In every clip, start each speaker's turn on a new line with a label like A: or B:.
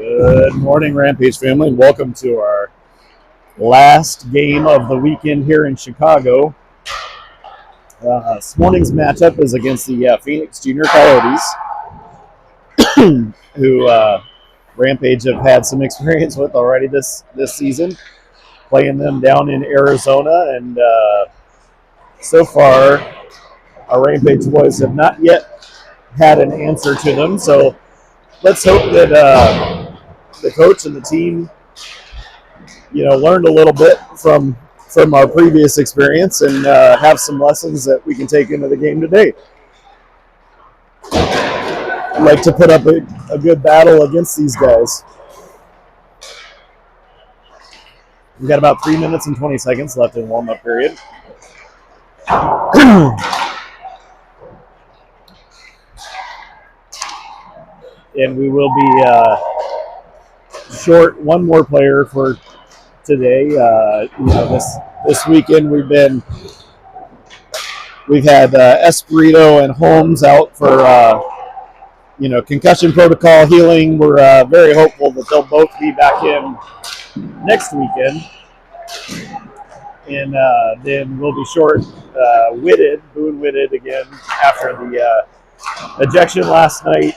A: Good morning, Rampage family, and welcome to our last game of the weekend here in Chicago. This morning's matchup is against the Phoenix Jr Coyotes, who Rampage have had some experience with already this season, playing them down in Arizona, and so far our Rampage boys have not yet had an answer to them, so let's hope that the coach and the team learned a little bit from our previous experience and have some lessons that we can take into the game today. I'd like to put up a good battle against these guys. We've got about 3 minutes and 20 seconds left in warm-up period. And we will be short one more player for today. This weekend we've had Espirito and Holmes out for concussion protocol healing. We're very hopeful that they'll both be back in next weekend, and then we'll be short Boone Whitted again after the ejection last night,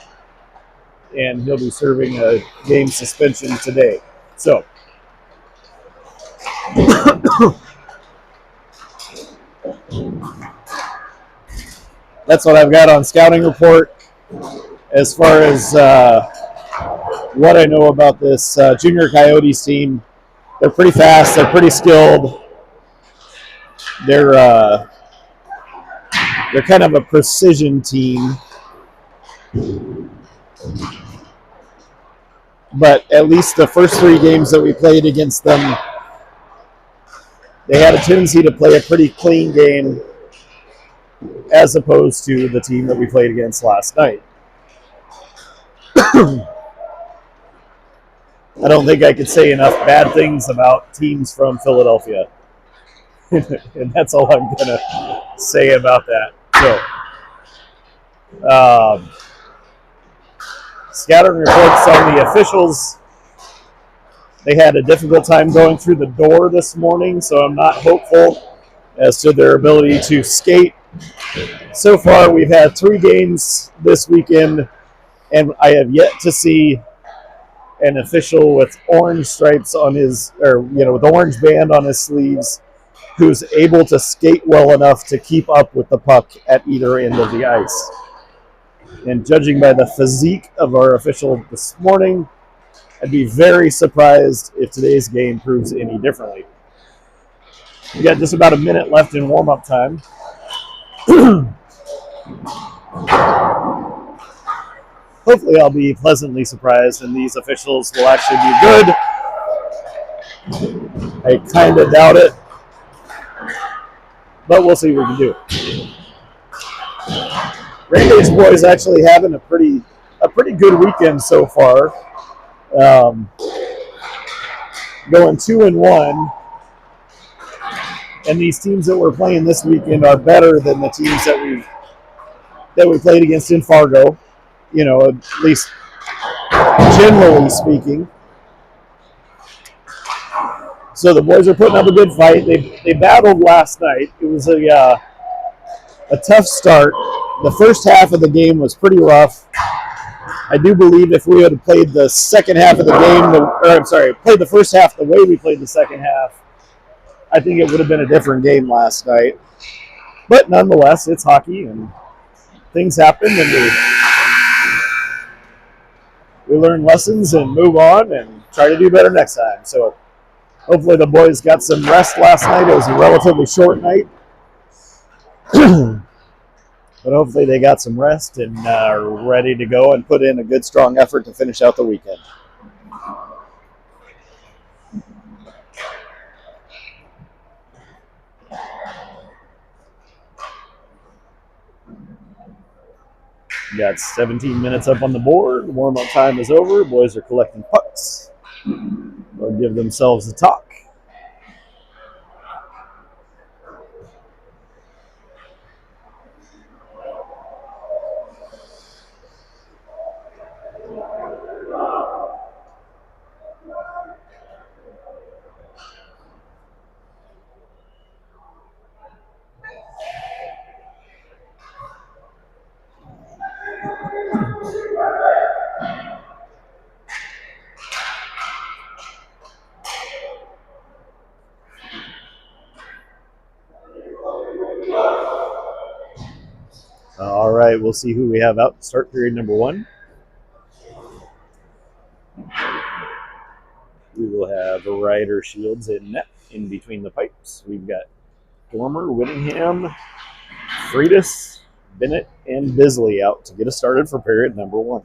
A: and he'll be serving a game suspension today. So. That's what I've got on scouting report. As far as what I know about this Junior Coyotes team, they're pretty fast. They're pretty skilled. They're kind of a precision team. But at least the first 3 games that we played against them, they had a tendency to play a pretty clean game as opposed to the team that we played against last night. I don't think I could say enough bad things about teams from Philadelphia. And that's all I'm going to say about that. So, scouting reports on the officials. They had a difficult time going through the door this morning, so I'm not hopeful as to their ability to skate. So far, we've had 3 games this weekend, and I have yet to see an official with orange stripes on his, with the orange band on his sleeves, who's able to skate well enough to keep up with the puck at either end of the ice. And judging by the physique of our official this morning, I'd be very surprised if today's game proves any differently. We got just about a minute left in warm-up time. Hopefully I'll be pleasantly surprised and these officials will actually be good. I kind of doubt it, but we'll see what we can do. Rampage boys actually having a pretty good weekend so far. Going 2-1, and these teams that we're playing this weekend are better than the teams that we played against in Fargo. At least generally speaking. So the boys are putting up a good fight. They battled last night. It was a tough start. The first half of the game was pretty rough. I do believe if we had played the second half of the game, played the first half the way we played the second half, I think it would have been a different game last night. But nonetheless, it's hockey and things happen, and we learn lessons and move on and try to do better next time. So hopefully the boys got some rest last night. It was a relatively short night. But hopefully they got some rest and are ready to go and put in a good, strong effort to finish out the weekend. Got 17 minutes up on the board. Warm-up time is over. Boys are collecting pucks. They'll give themselves a talk. right, we'll see who we have out to start period number 1. We will have Ryder, Shields, and net in between the pipes. We've got Dormer, Whittingham, Freitas, Bennett, and Bisley out to get us started for period number 1.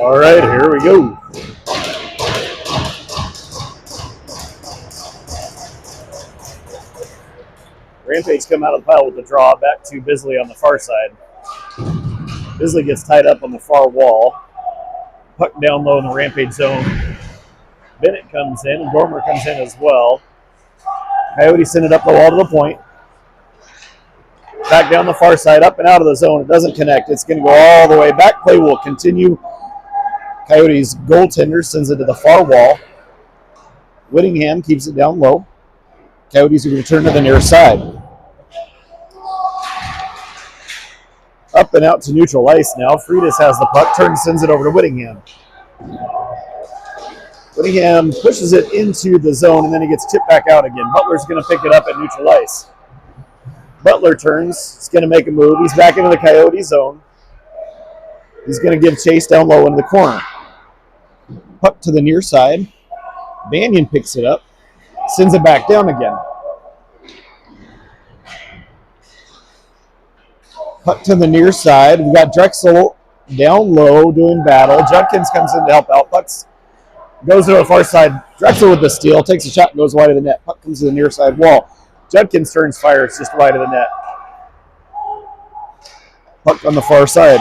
A: All right, here we go. Rampage come out of the pile with the draw back to Bisley on the far side. Bisley gets tied up on the far wall. Puck down low in the Rampage zone. Bennett comes in, and Dormer comes in as well. Coyotes send it up the wall to the point. Back down the far side, up and out of the zone. It doesn't connect. It's going to go all the way back. Play will continue. Coyotes goaltender sends it to the far wall. Whittingham keeps it down low. Coyotes are going to turn to the near side. Up and out to neutral ice now. Freitas has the puck, turns, sends it over to Whittingham. Whittingham pushes it into the zone, and then he gets tipped back out again. Butler's going to pick it up at neutral ice. Butler turns. He's going to make a move. He's back into the Coyote zone. He's going to give chase down low into the corner. Puck to the near side. Banyan picks it up. Sends it back down again. Puck to the near side. We've got Drexel down low doing battle. Judkins comes in to help out. Pucks goes to the far side. Drexel with the steal. Takes a shot and goes wide of the net. Puck comes to the near side wall. Judkins turns, fires just wide of the net. Puck on the far side.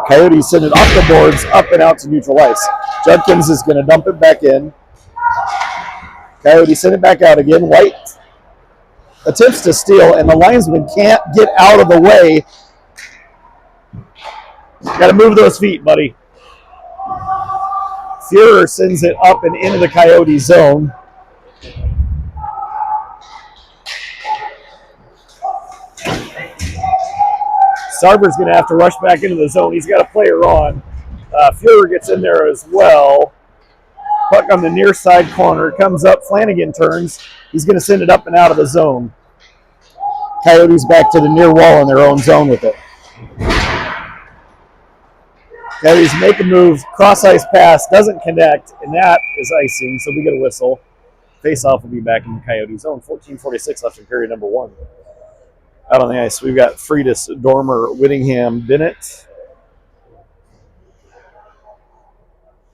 A: Coyotes send it off the boards, up and out to neutral ice. Judkins is going to dump it back in. Coyotes send it back out again. White attempts to steal, and the linesman can't get out of the way. Got to move those feet, buddy. Fuhrer sends it up and into the Coyote zone. Sarver's going to have to rush back into the zone. He's got a player on. Fuhrer gets in there as well. Puck on the near side corner. Comes up. Flanagan turns. He's going to send it up and out of the zone. Coyotes back to the near wall in their own zone with it. Coyotes make a move. Cross ice pass. Doesn't connect. And that is icing. So we get a whistle. Face-off will be back in the Coyote zone. 14:46 left in period number 1. Out on the ice, we've got Freitas, Dormer, Whittingham, Bennett,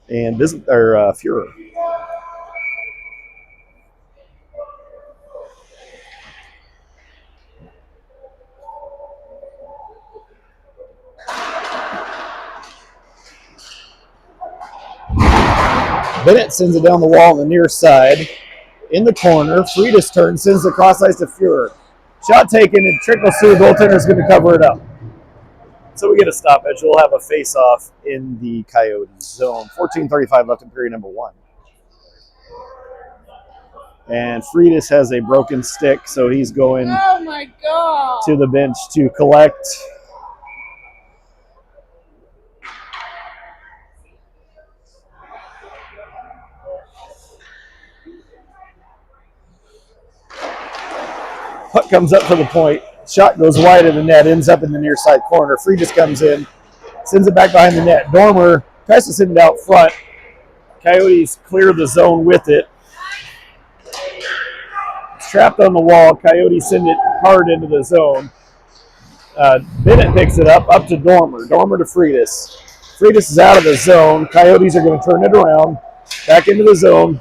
A: and Fuhrer. Bennett sends it down the wall on the near side. In the corner, Freitas turns, sends the cross ice to Fuhrer. Shot taken and trickles through. The goaltender's going to cover it up. So we get a stoppage. We'll have a face-off in the Coyote zone. 14:35 left in period number 1. And Freitas has a broken stick, so he's going to the bench to collect. Puck comes up for the point. Shot goes wide of the net, ends up in the near side corner. Freitas comes in, sends it back behind the net. Dormer tries to send it out front. Coyotes clear the zone with it. It's trapped on the wall. Coyotes send it hard into the zone. Bennett picks it up to Dormer. Dormer to Freitas. Freitas is out of the zone. Coyotes are going to turn it around. Back into the zone.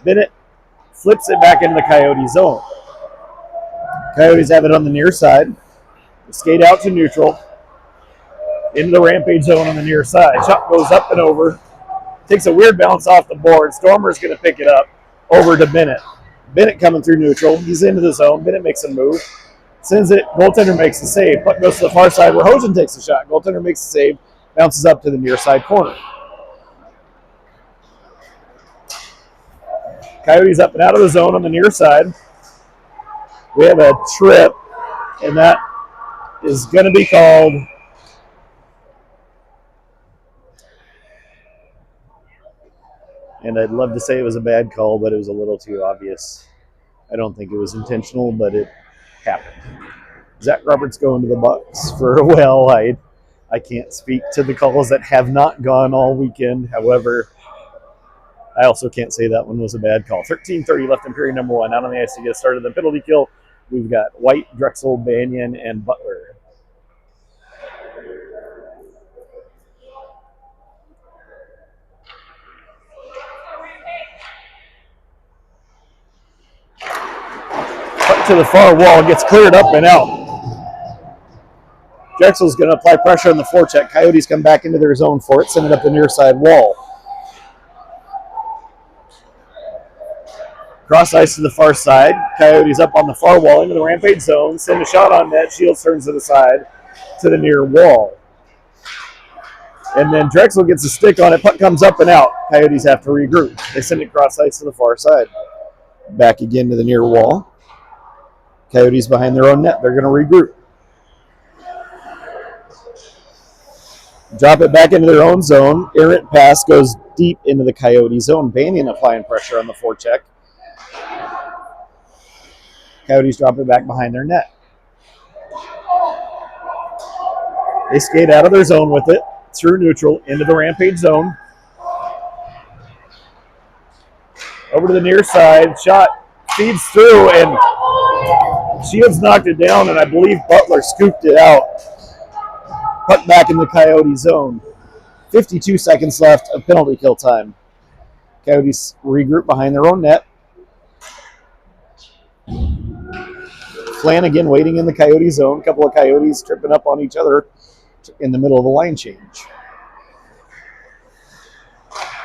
A: Bennett flips it back into the Coyote zone. Coyotes have it on the near side. Skate out to neutral. Into the Rampage zone on the near side. Shot goes up and over. Takes a weird bounce off the board. Stormer's going to pick it up over to Bennett. Bennett coming through neutral. He's into the zone. Bennett makes a move. Sends it. Goaltender makes the save. Puck goes to the far side where Hosen takes the shot. Goaltender makes the save. Bounces up to the near side corner. Coyotes up and out of the zone on the near side. We have a trip, and that is going to be called. And I'd love to say it was a bad call, but it was a little too obvious. I don't think it was intentional, but it happened. Zach Roberts going to the Bucks for, well, I can't speak to the calls that have not gone all weekend. However, I also can't say that one was a bad call. 13:30 left in period number 1. Out on the ice to get started. The penalty kill, we've got White, Drexel, Banyan, and Butler. Up to the far wall, gets cleared up and out. Drexel's going to apply pressure on the forecheck. Coyotes come back into their zone for it, send it up the near side wall. Cross ice to the far side. Coyotes up on the far wall into the Rampage zone. Send a shot on net. Shields turns to the side to the near wall. And then Drexel gets a stick on it. Puck comes up and out. Coyotes have to regroup. They send it cross ice to the far side. Back again to the near wall. Coyotes behind their own net. They're going to regroup. Drop it back into their own zone. Errant pass goes deep into the Coyote zone. Banyan applying pressure on the forecheck. Coyotes drop it back behind their net. They skate out of their zone with it, through neutral, into the Rampage zone. Over to the near side. Shot feeds through, and Shields knocked it down, and I believe Butler scooped it out. Puck back in the Coyote zone. 52 seconds left of penalty kill time. Coyotes regroup behind their own net. Flanagan waiting in the Coyote zone. A couple of Coyotes tripping up on each other in the middle of the line change.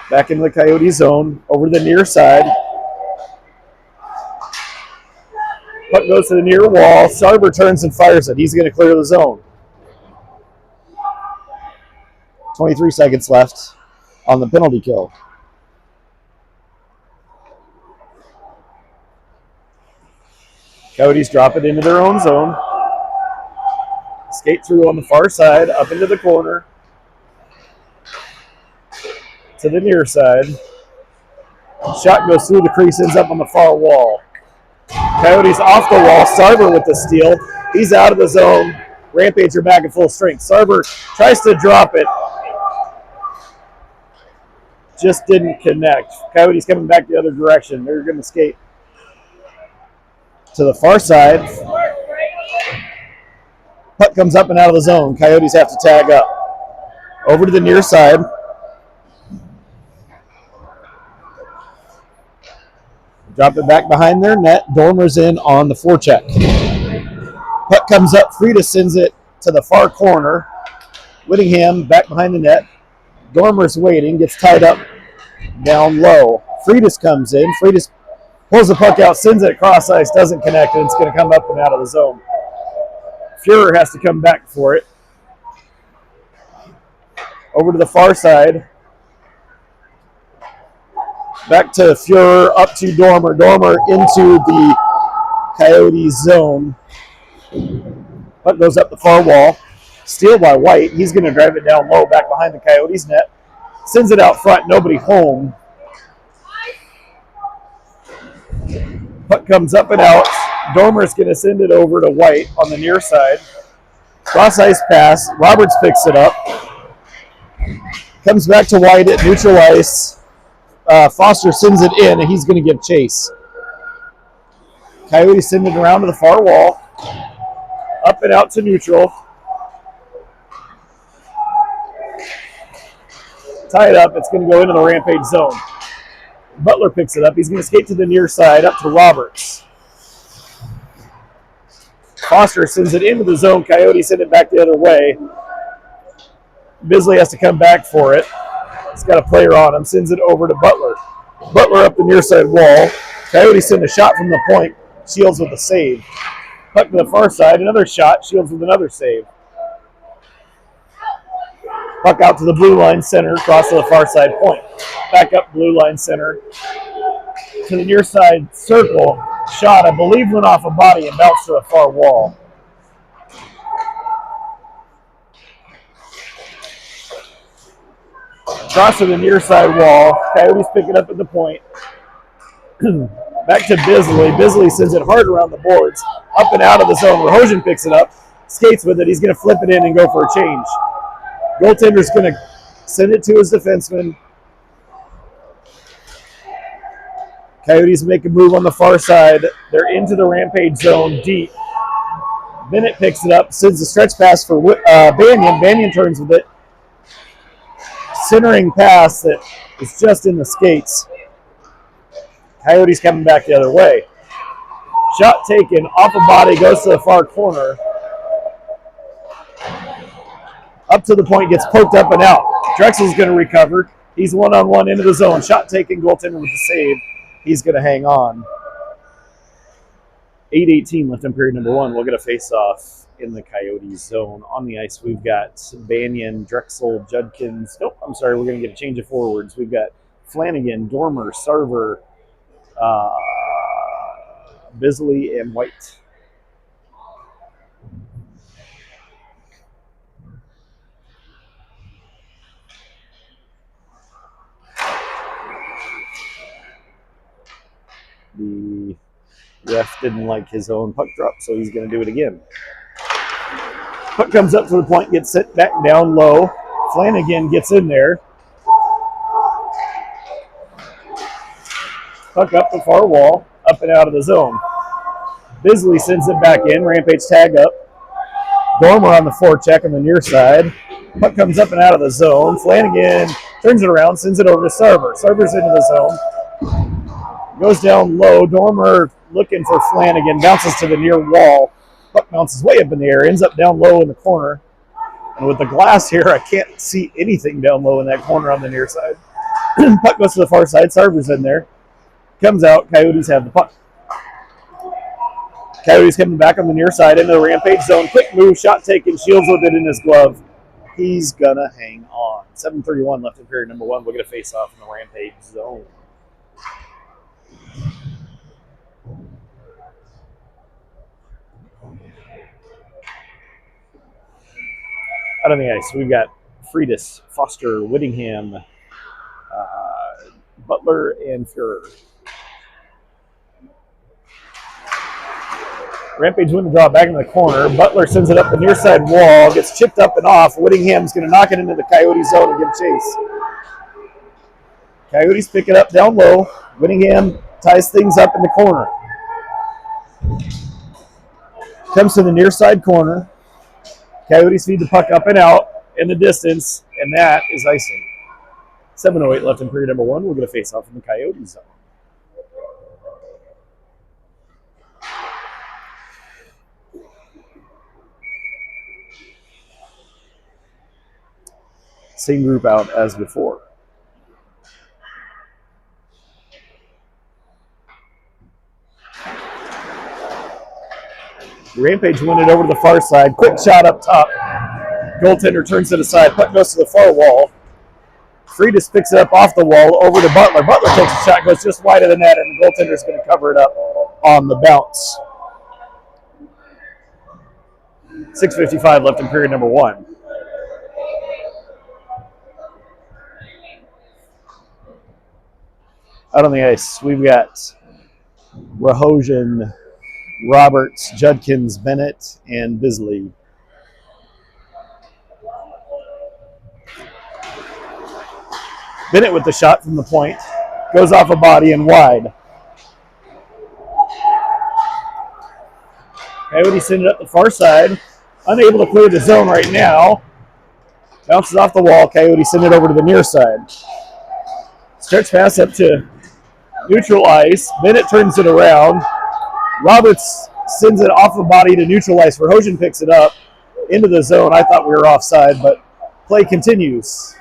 A: Back into the Coyote zone. Over to the near side. Puck goes to the near wall. Sarver turns and fires it. He's going to clear the zone. 23 seconds left on the penalty kill. Coyotes drop it into their own zone. Skate through on the far side, up into the corner. To the near side. Shot goes through the crease, ends up on the far wall. Coyotes off the wall. Sarver with the steal. He's out of the zone. Rampage are back at full strength. Sarver tries to drop it. Just didn't connect. Coyotes coming back the other direction. They're going to skate to the far side. Puck comes up and out of the zone. Coyotes have to tag up. Over to the near side. Drop it back behind their net. Dormer's in on the forecheck. Puck comes up. Frieda sends it to the far corner. Whittingham back behind the net. Dormer's waiting. Gets tied up down low. Friedis comes in. Friedis pulls the puck out, sends it across ice, doesn't connect, and it's going to come up and out of the zone. Fuhrer has to come back for it. Over to the far side. Back to Fuhrer, up to Dormer. Dormer into the Coyote zone. Puck goes up the far wall. Steal by White. He's going to drive it down low, back behind the Coyotes net. Sends it out front, nobody home. Puck comes up and out. Dormer's going to send it over to White on the near side. Cross ice pass. Roberts picks it up. Comes back to White at neutral ice. Foster sends it in, and he's going to give chase. Coyotes send it around to the far wall. Up and out to neutral. Tie it up. It's going to go into the Rampage zone. Butler picks it up. He's going to skate to the near side, up to Roberts. Foster sends it into the zone. Coyotes send it back the other way. Bisley has to come back for it. He's got a player on him. Sends it over to Butler. Butler up the near side wall. Coyotes send a shot from the point. Shields with a save. Puck to the far side. Another shot. Shields with another save. Puck out to the blue line center. Cross to the far side point. Back up blue line center. to the near side circle. Shot, I believe, went off a body and bounced to the far wall. Cross to the near side wall. Coyotes pick it up at the point. Back to Bisley. Bisley sends it hard around the boards. Up and out of the zone. Rahojian picks it up. Skates with it. He's going to flip it in and go for a change. Goaltender's going to send it to his defenseman. Coyotes make a move on the far side. They're into the Rampage zone deep. Bennett picks it up, sends a stretch pass for Banyan. Banyan turns with it. Centering pass that is just in the skates. Coyotes coming back the other way. Shot taken off a body, goes to the far corner. Up to the point, gets poked up and out. Drexel's going to recover. He's one-on-one into the zone. Shot taken, goaltender with the save. He's going to hang on. 8:18 left in period number one. We'll get a face-off in the Coyotes zone. On the ice, we've got Banyan, Drexel, Judkins. Nope, I'm sorry, we're going to get a change of forwards. We've got Flanagan, Dormer, Sarver, Bisley, and White. The ref didn't like his own puck drop, so he's going to do it again. Puck comes up to the point, gets sent back down low. Flanagan gets in there. Puck up the far wall, up and out of the zone. Bisley sends it back in. Rampage tag up. Dormer on the forecheck on the near side. Puck comes up and out of the zone. Flanagan turns it around, sends it over to Sarver. Sarver's into the zone. Goes down low. Dormer looking for Flanagan. Bounces to the near wall. Puck bounces way up in the air. Ends up down low in the corner. And with the glass here, I can't see anything down low in that corner on the near side. Puck goes to the far side. Sarver's in there. Comes out. Coyotes have the puck. Coyotes coming back on the near side into the Rampage zone. Quick move. Shot taken. Shields with it in his glove. He's going to hang on. 7:31 left in period number one. We'll get a face-off in the Rampage zone. Out on the ice, we've got Freitas, Foster, Whittingham, Butler, and Fuhrer. Rampage win the draw back in the corner. Butler sends it up the near side wall, gets chipped up and off. Whittingham's going to knock it into the Coyote zone and give chase. Coyotes pick it up down low. Whittingham ties things up in the corner. Comes to the near side corner. Coyotes feed the puck up and out in the distance, and that is icing. 7:08 left in period number one. We'll get a face-off in the Coyote zone. Same group out as before. Rampage win it over to the far side. Quick shot up top. Goaltender turns it aside. Puck goes to the far wall. Freitas picks it up off the wall over to Butler. Butler takes a shot, goes just wide of the net, and the goaltender's going to cover it up on the bounce. 6:55 left in period number one. Out on the ice, we've got Rahojian, Roberts, Judkins, Bennett, and Bisley. Bennett with the shot from the point. Goes off a body and wide. Coyotes send it up the far side. Unable to clear the zone right now. Bounces off the wall. Coyotes send it over to the near side. Stretch pass up to neutral ice. Bennett turns it around. Roberts sends it off the body to neutral ice. Verhoeven picks it up into the zone. I thought we were offside, but play continues.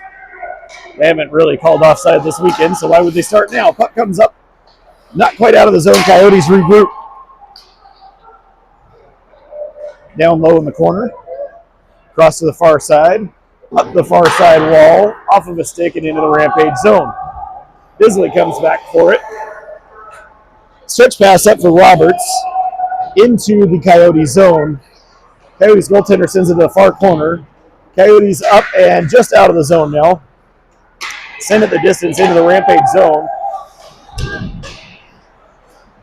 A: They haven't really called offside this weekend, so why would they start now? Puck comes up, not quite out of the zone. Coyotes regroup. Down low in the corner. Across to the far side. Up the far side wall. Off of a stick and into the Rampage zone. Bisley comes back for it. Stretch pass up for Roberts into the Coyote zone. Coyotes goaltender sends it to the far corner. Coyotes up and just out of the zone now. Send it the distance into the Rampage zone.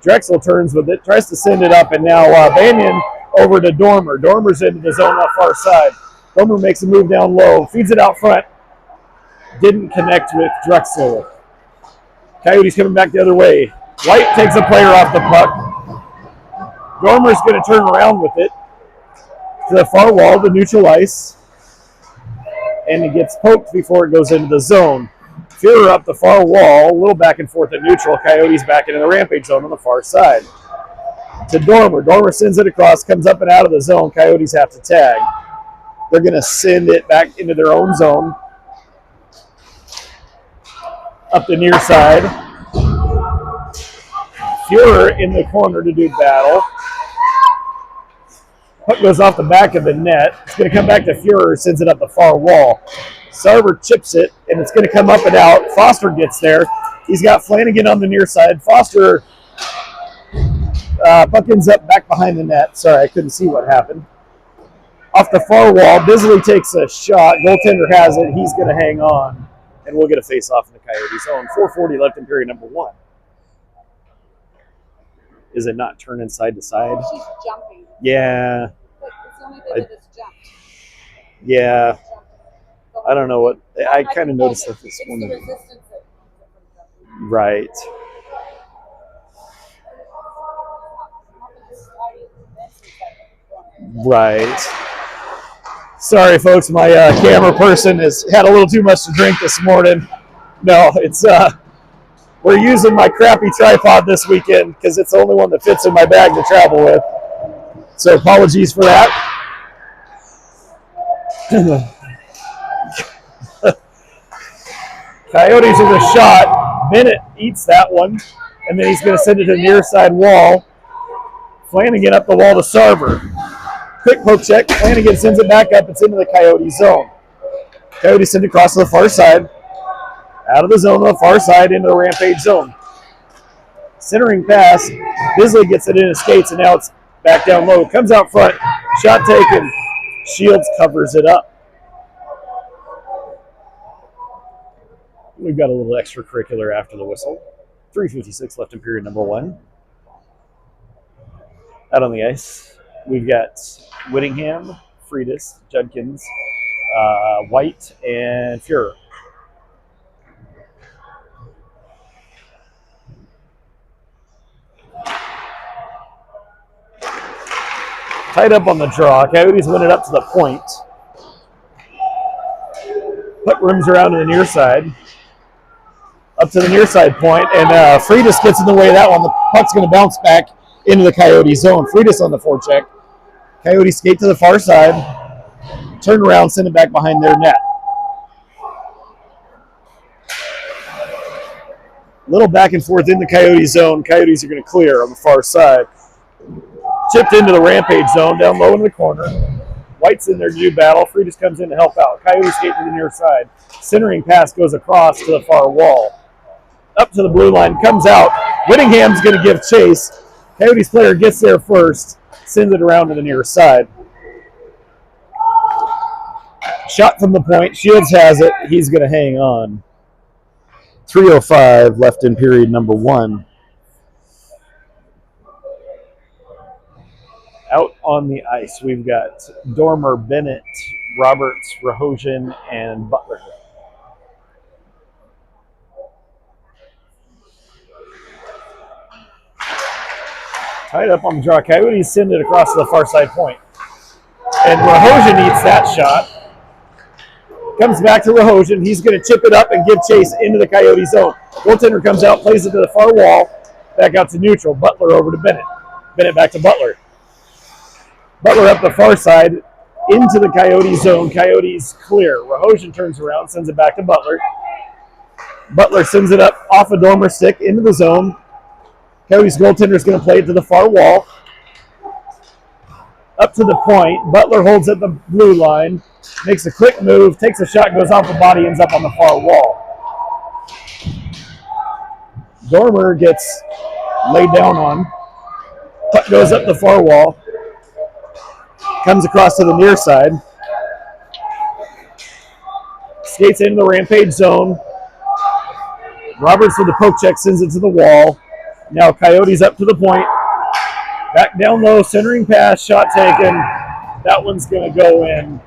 A: Drexel turns with it, tries to send it up, and now Banyan over to Dormer. Dormer's into the zone on the far side. Dormer makes a move down low, feeds it out front. Didn't connect with Drexel. Coyotes coming back the other way. White takes a player off the puck. Dormer's going to turn around with it to the far wall, the neutral ice, and it gets poked before it goes into the zone. Fuhrer up the far wall, a little back and forth at neutral. Coyotes back into the Rampage zone on the far side. To Dormer. Dormer sends it across, comes up and out of the zone. Coyotes have to tag. They're going to send it back into their own zone. Up the near side. Fuhrer in the corner to do battle. Puck goes off the back of the net. It's going to come back to Fuhrer, sends it up the far wall. Sarver chips it, and it's going to come up and out. Foster gets there. He's got Flanagan on the near side. Foster, puck ends up back behind the net. Sorry, I couldn't see what happened. Off the far wall, Bisley takes a shot. Goaltender has it. He's going to hang on, and we'll get a face-off in the Coyote zone. 4:40 left in period number 1. Is it not turning side to side?
B: Oh, she's jumping.
A: Yeah.
B: But it's the only bit that it's jumped.
A: Yeah. I don't know what. I kind of noticed that this one.
B: It's the resistance that
A: right. Right. Sorry, folks. My camera person has had a little too much to drink this morning. No, it's we're using my crappy tripod this weekend because it's the only one that fits in my bag to travel with. So apologies for that. Coyotes with a shot. Bennett eats that one, and then he's going to send it to the near side wall. Flanagan up the wall to Sarver. Quick poke check. Flanagan sends it back up. It's into the Coyote zone. Coyotes send it across to the far side. Out of the zone on the far side into the Rampage zone. Centering pass. Bisley gets it in his skates, and now it's back down low. Comes out front. Shot taken. Shields covers it up. We've got a little extracurricular after the whistle. 3:56 left in period number 1. Out on the ice, we've got Whittingham, Freitas, Judkins, White, and Fuhrer. Tied up on the draw. Coyotes win it up to the point. Puck rims around to the near side. Up to the near side point, and Freitas gets in the way of that one. The puck's going to bounce back into the Coyote zone. Freitas on the forecheck. Coyotes skate to the far side, turn around, send it back behind their net. A little back and forth in the Coyote zone. Coyotes are going to clear on the far side. Chipped into the Rampage zone, down low in the corner. White's in there to do battle. Freitas comes in to help out. Coyotes skate to the near side. Centering pass goes across to the far wall. Up to the blue line, comes out. Whittingham's going to give chase. Coyotes player gets there first, sends it around to the near side. Shot from the point. Shields has it. He's going to hang on. 3:05 left in period number 1. Out on the ice, we've got Dormer, Bennett, Roberts, Rahojian, and Butler. Tied up on the draw. Coyotes send it across to the far side point. And Rahojian eats that shot. Comes back to Rahojian. He's going to chip it up and give chase into the Coyote zone. Goaltender comes out, plays it to the far wall. Back out to neutral. Butler over to Bennett. Bennett back to Butler. Butler up the far side into the Coyote zone. Coyotes clear. Rahojian turns around, sends it back to Butler. Butler sends it up off a Dormer stick into the zone. Coyotes goaltender is going to play it to the far wall. Up to the point. Butler holds at the blue line. Makes a quick move. Takes a shot. Goes off the body. Ends up on the far wall. Dormer gets laid down on. Puck goes up the far wall. Comes across to the near side. Skates into the Rampage zone. Roberts with the poke check sends it to the wall. Now Coyotes up to the point. Back down low, centering pass, shot taken. That one's going to go in.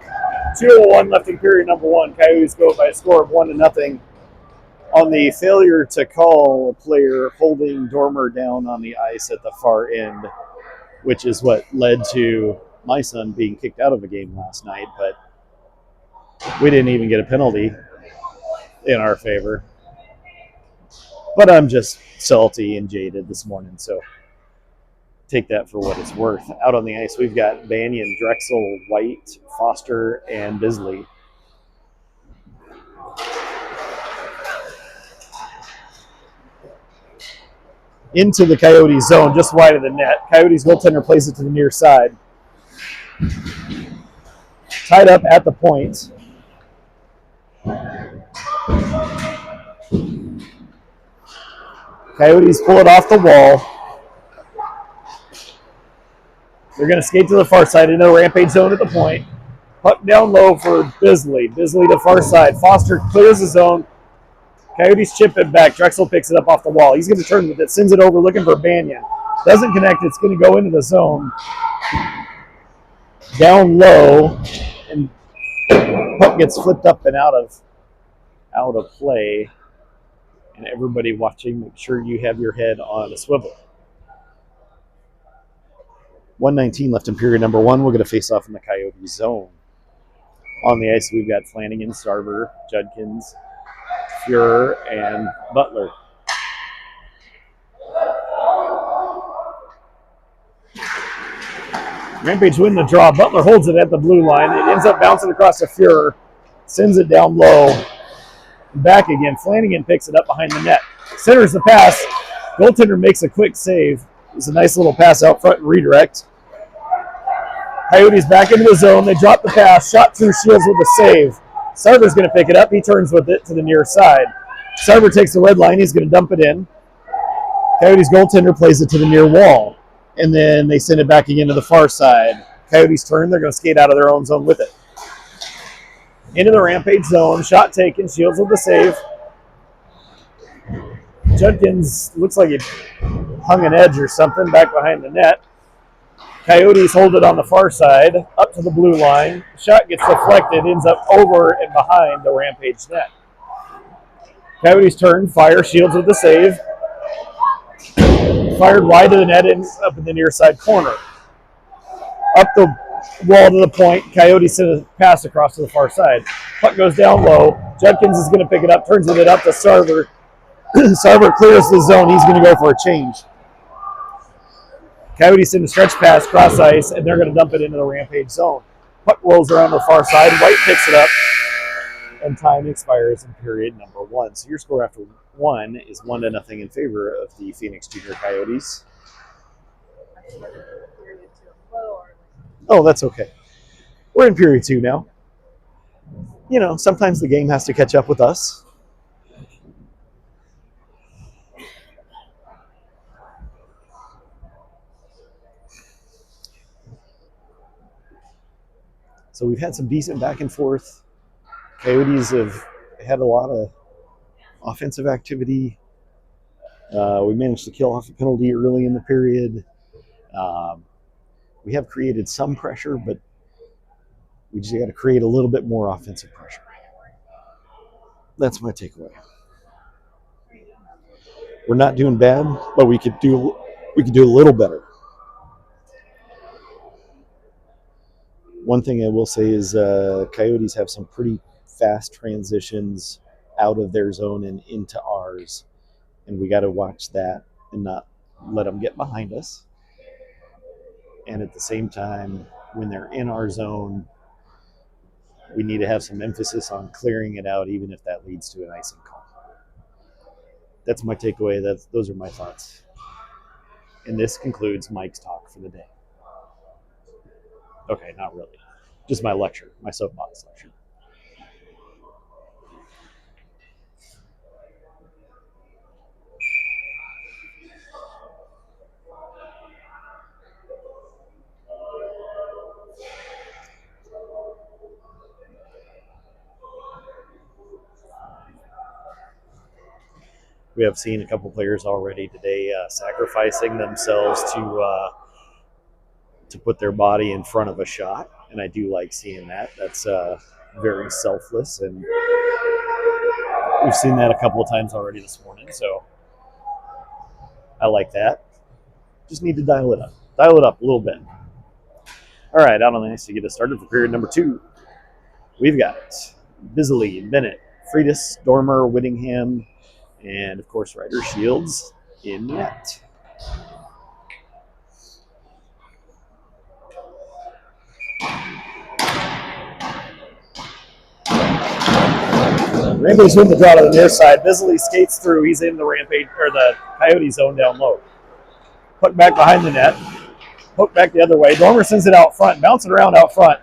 A: 2:01 left in period number one. Coyotes go by a score of 1-0 on the failure to call a player holding Dormer down on the ice at the far end, which is what led to my son being kicked out of a game last night. But we didn't even get a penalty in our favor. But I'm just salty and jaded this morning, so take that for what it's worth. Out on the ice, we've got Banyan, Drexel, White, Foster, and Bisley. Into the Coyotes zone, just wide of the net. Coyotes goaltender plays it to the near side. Tied up at the point. Coyotes pull it off the wall. They're going to skate to the far side into the Rampage zone at the point. Puck down low for Bisley. Bisley to far side. Foster clears the zone. Coyotes chip it back. Drexel picks it up off the wall. He's going to turn with it. Sends it over looking for Banyan. Doesn't connect. It's going to go into the zone. Down low. And puck gets flipped up and out of play. And everybody watching, make sure you have your head on a swivel. 1:19 left in period number one. We're going to face off in the Coyote zone. On the ice, we've got Flanagan, Starver, Judkins, Fuhrer, and Butler. Rampage win the draw. Butler holds it at the blue line. It ends up bouncing across to Fuhrer. Sends it down low. Back again. Flanagan picks it up behind the net. Centers the pass. Goaltender makes a quick save. It's a nice little pass out front and redirect. Coyotes back into the zone. They drop the pass. Shot through Shields with a save. Sarver's going to pick it up. He turns with it to the near side. Sarver takes the red line. He's going to dump it in. Coyotes goaltender plays it to the near wall. And then they send it back again to the far side. Coyotes turn. They're going to skate out of their own zone with it. Into the Rampage zone. Shot taken. Shields with the save. Judkins looks like he hung an edge or something back behind the net. Coyotes hold it on the far side, up to the blue line. Shot gets deflected, ends up over and behind the Rampage net. Coyotes turn, fire, Shields with the save. Fired wide to the net, ends up in the near side corner. Up the wall to the point, Coyotes send a pass across to the far side. Puck goes down low. Judkins is going to pick it up, turns with it up to Sarver. Sarver clears the zone. He's going to go for a change. Coyotes send a stretch pass cross ice, and they're going to dump it into the Rampage zone. Puck rolls around the far side. White picks it up, and time expires in period number one. So your score after one is 1-0 in favor of the Phoenix Jr Coyotes. Oh, that's okay. We're in period two now. You know, sometimes the game has to catch up with us. So we've had some decent back and forth. Coyotes have had a lot of offensive activity. We managed to kill off a penalty early in the period. We have created some pressure, but we just got to create a little bit more offensive pressure. That's my takeaway. We're not doing bad, but we could do a little better. One thing I will say is Coyotes have some pretty fast transitions out of their zone and into ours, and we got to watch that and not let them get behind us. And at the same time, when they're in our zone, we need to have some emphasis on clearing it out, even if that leads to an icing call. That's my takeaway. Those are my thoughts. And this concludes Mike's talk for the day. Okay, not really. Just my lecture, my soapbox lecture. We have seen a couple players already today sacrificing themselves to put their body in front of a shot, and I do like seeing that. That's very selfless, and we've seen that a couple of times already this morning, so I like that. Just need to dial it up a little bit. All right, out on the ice to get us started for period number 2. We've got Bisley, Bennett, Freitas, Dormer, Whittingham, and of course Ryder Shields in net. Rampage win the draw to the near side. Bisley skates through. He's in the Rampage or the Coyote zone down low. Puck back behind the net. Hook back the other way. Dormer sends it out front, bouncing around out front.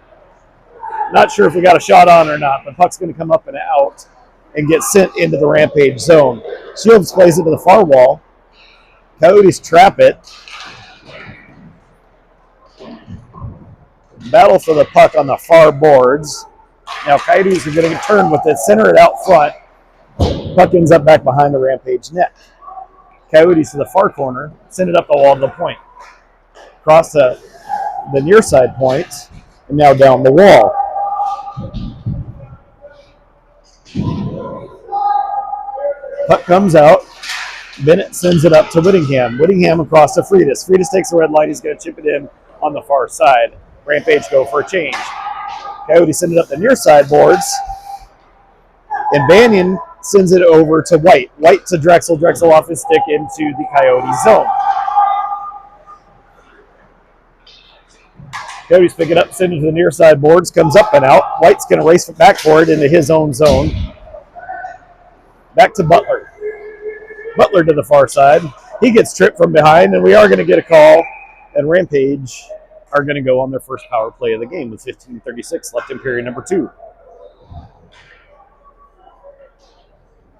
A: Not sure if we got a shot on or not. The puck's going to come up and out and get sent into the Rampage zone. Shields plays it to the far wall. Coyotes trap it. Battle for the puck on the far boards. Now Coyotes are going to turn with it, center it out front. Puck ends up back behind the Rampage net. Coyotes to the far corner, send it up the wall to the point. Across the near side point, and now down the wall. Puck comes out. Bennett sends it up to Whittingham. Whittingham across to Freitas. Freitas takes the red line. He's going to chip it in on the far side. Rampage go for a change. Coyote send it up the near side boards. And Banyan sends it over to White. White to Drexel. Drexel off his stick into the Coyote zone. Coyotes pick it up, send it to the near side boards, comes up and out. White's going to race it back for it into his own zone. Back to Butler. Butler to the far side. He gets tripped from behind, and we are going to get a call. And Rampage are going to go on their first power play of the game with 15:36 left in period number 2.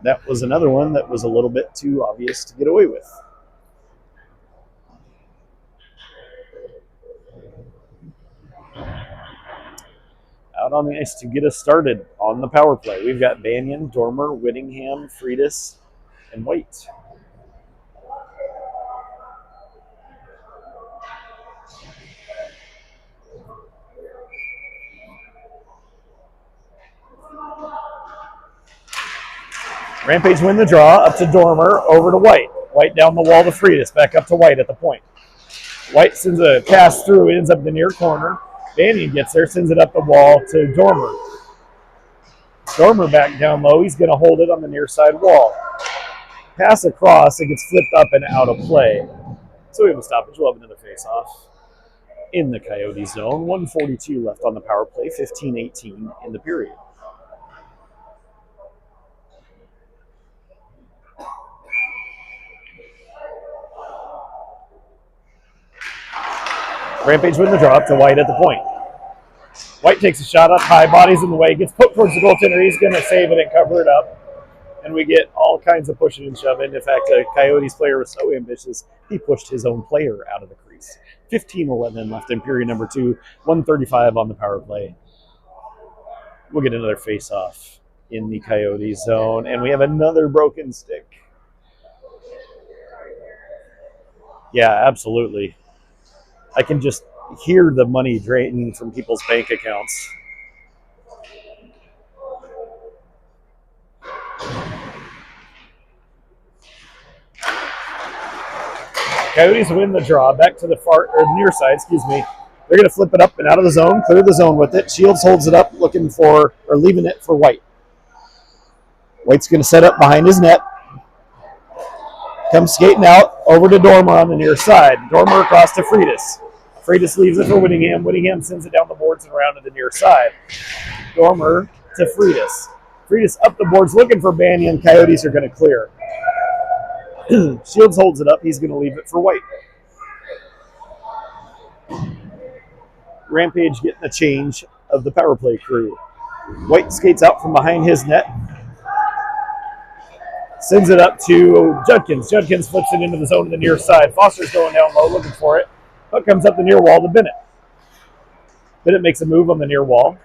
A: That was another one that was a little bit too obvious to get away with. Out on the ice to get us started on the power play. We've got Banyan, Dormer, Whittingham, Freitas, and White. Rampage win the draw, up to Dormer, over to White. White down the wall to Freitas, back up to White at the point. White sends a pass through, it ends up in the near corner. Banyan gets there, sends it up the wall to Dormer. Dormer back down low, he's going to hold it on the near side wall. Pass across, it gets flipped up and out of play. So we have a stoppage, we'll have another face-off in the Coyote zone. 1:42 left on the power play, 15-18 in the period. Rampage win the draw up to White at the point. White takes a shot up high, body's in the way, gets put towards the goaltender. He's going to save it and cover it up. And we get all kinds of pushing and shoving. In fact, a Coyotes player was so ambitious, he pushed his own player out of the crease. 15-11 left in period number 2, 1:35 on the power play. We'll get another face-off in the Coyote zone, and we have another broken stick. Yeah, absolutely. I can just hear the money draining from people's bank accounts. Coyotes win the draw back to the far or near side, They're going to flip it up and out of the zone, clear the zone with it. Shields holds it up, looking for or leaving it for White. White's going to set up behind his net. Comes skating out over to Dormer on the near side. Dormer across to Freitas. Freitas leaves it for Whittingham. Whittingham sends it down the boards and around to the near side. Dormer to Freitas. Freitas up the boards looking for Banyan. Coyotes are going to clear. Shields holds it up. He's going to leave it for White. Rampage getting a change of the power play crew. White skates out from behind his net. Sends it up to Judkins. Judkins flips it into the zone of the near side. Foster's going down low looking for it. Puck comes up the near wall to Bennett. Bennett makes a move on the near wall.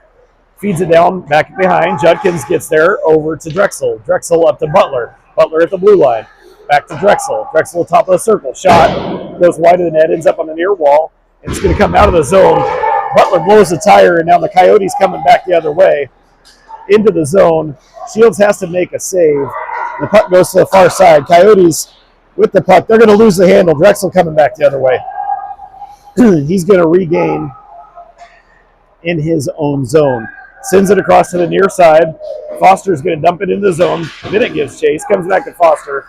A: Feeds it down back behind. Judkins gets there over to Drexel. Drexel up to Butler. Butler at the blue line. Back to Drexel. Drexel top of the circle. Shot goes wide of the net, ends up on the near wall. And it's going to come out of the zone. Butler blows the tire, and now the Coyotes coming back the other way into the zone. Shields has to make a save. The puck goes to the far side. Coyotes with the puck. They're going to lose the handle. Drexel coming back the other way. He's going to regain in his own zone. Sends it across to the near side. Foster's going to dump it into the zone. Bennett gives chase. Comes back to Foster.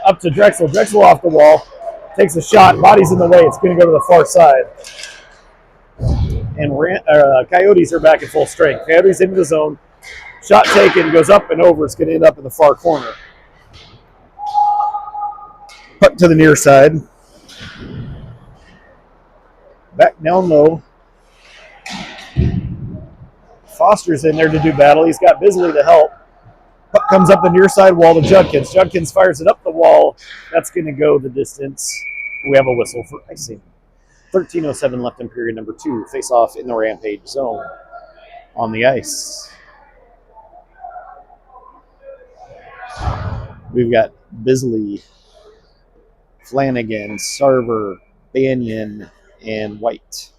A: Up to Drexel. Drexel off the wall. Takes a shot. Body's in the way. It's going to go to the far side. And Coyotes are back at full strength. Coyotes into the zone. Shot taken. Goes up and over. It's going to end up in the far corner. Puck to the near side. Back down low. Foster's in there to do battle. He's got Bisley to help. Puck comes up the near side wall to Judkins. Judkins fires it up the wall. That's going to go the distance. We have a whistle for icing. 13:07 left in period number 2. Face off in the Rampage zone on the ice. We've got Bisley, Flanagan, Sarver, Banyan, and White.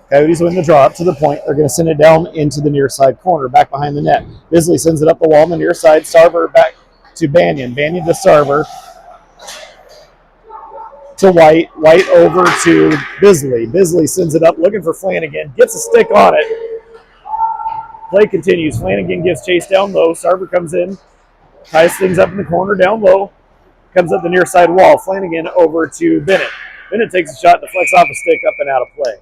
A: Coyotes win the draw up to the point. They're going to send it down into the near side corner, back behind the net. Bisley sends it up the wall on the near side. Sarver back to Banyan. Banyan to Sarver. To White. White over to Bisley. Bisley sends it up, looking for Flanagan. Gets a stick on it. Play continues. Flanagan gives chase down low. Sarver comes in. Ties things up in the corner down low. Comes up the near side wall. Flanagan over to Bennett. Bennett takes a shot, deflects off a stick, up and out of play.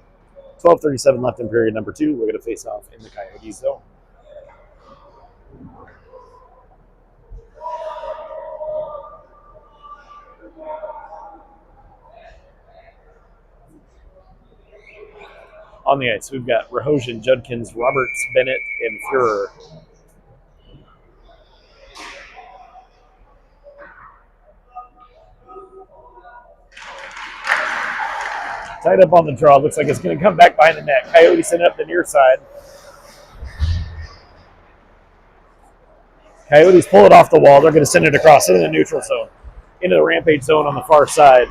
A: 12:37 left in period number 2. We're going to face off in the Coyotes zone. On the ice, we've got Rahosian, Judkins, Roberts, Bennett, and Fuhrer. Tied up on the draw. Looks like it's going to come back behind the net. Coyotes send it up the near side. Coyotes pull it off the wall. They're going to send it across into the neutral zone. Into the Rampage zone on the far side.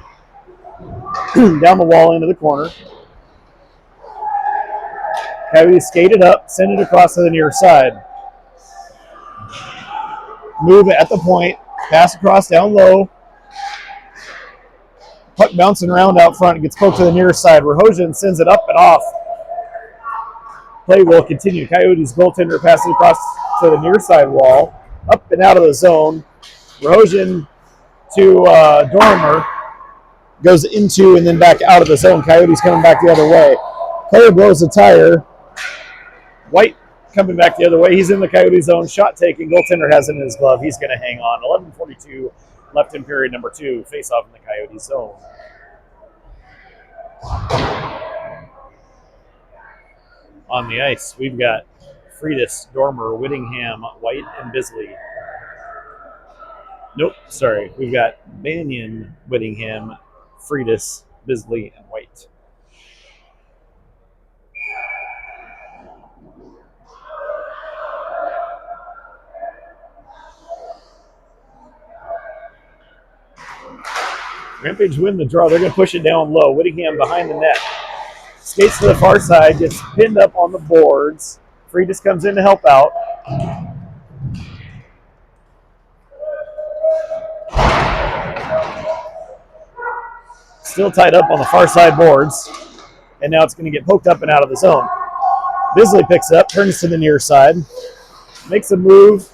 A: Down the wall into the corner. Coyotes skate it up. Send it across to the near side. Move it at the point. Pass across down low. Puck bouncing around out front. It gets poked to the near side. Rahosian sends it up and off. Play will continue. Coyotes goaltender passes across to the near side wall. Up and out of the zone. Rahosian to Dormer. Goes into and then back out of the zone. Coyotes coming back the other way. Player blows the tire. White coming back the other way. He's in the Coyote zone. Shot taking. Goaltender has it in his glove. He's going to hang on. 11:42 left in period number 2. Face off in the Coyote zone. On the ice, we've got Freitas, Dormer, Whittingham, White, and Bisley. Nope, sorry. We've got Banyan, Whittingham, Freitas, Bisley, and White. Rampage win the draw. They're going to push it down low. Whittingham behind the net. Skates to the far side. Gets pinned up on the boards. Freitas comes in to help out. Still tied up on the far side boards. And now it's going to get poked up and out of the zone. Bisley picks it up. Turns to the near side. Makes a move.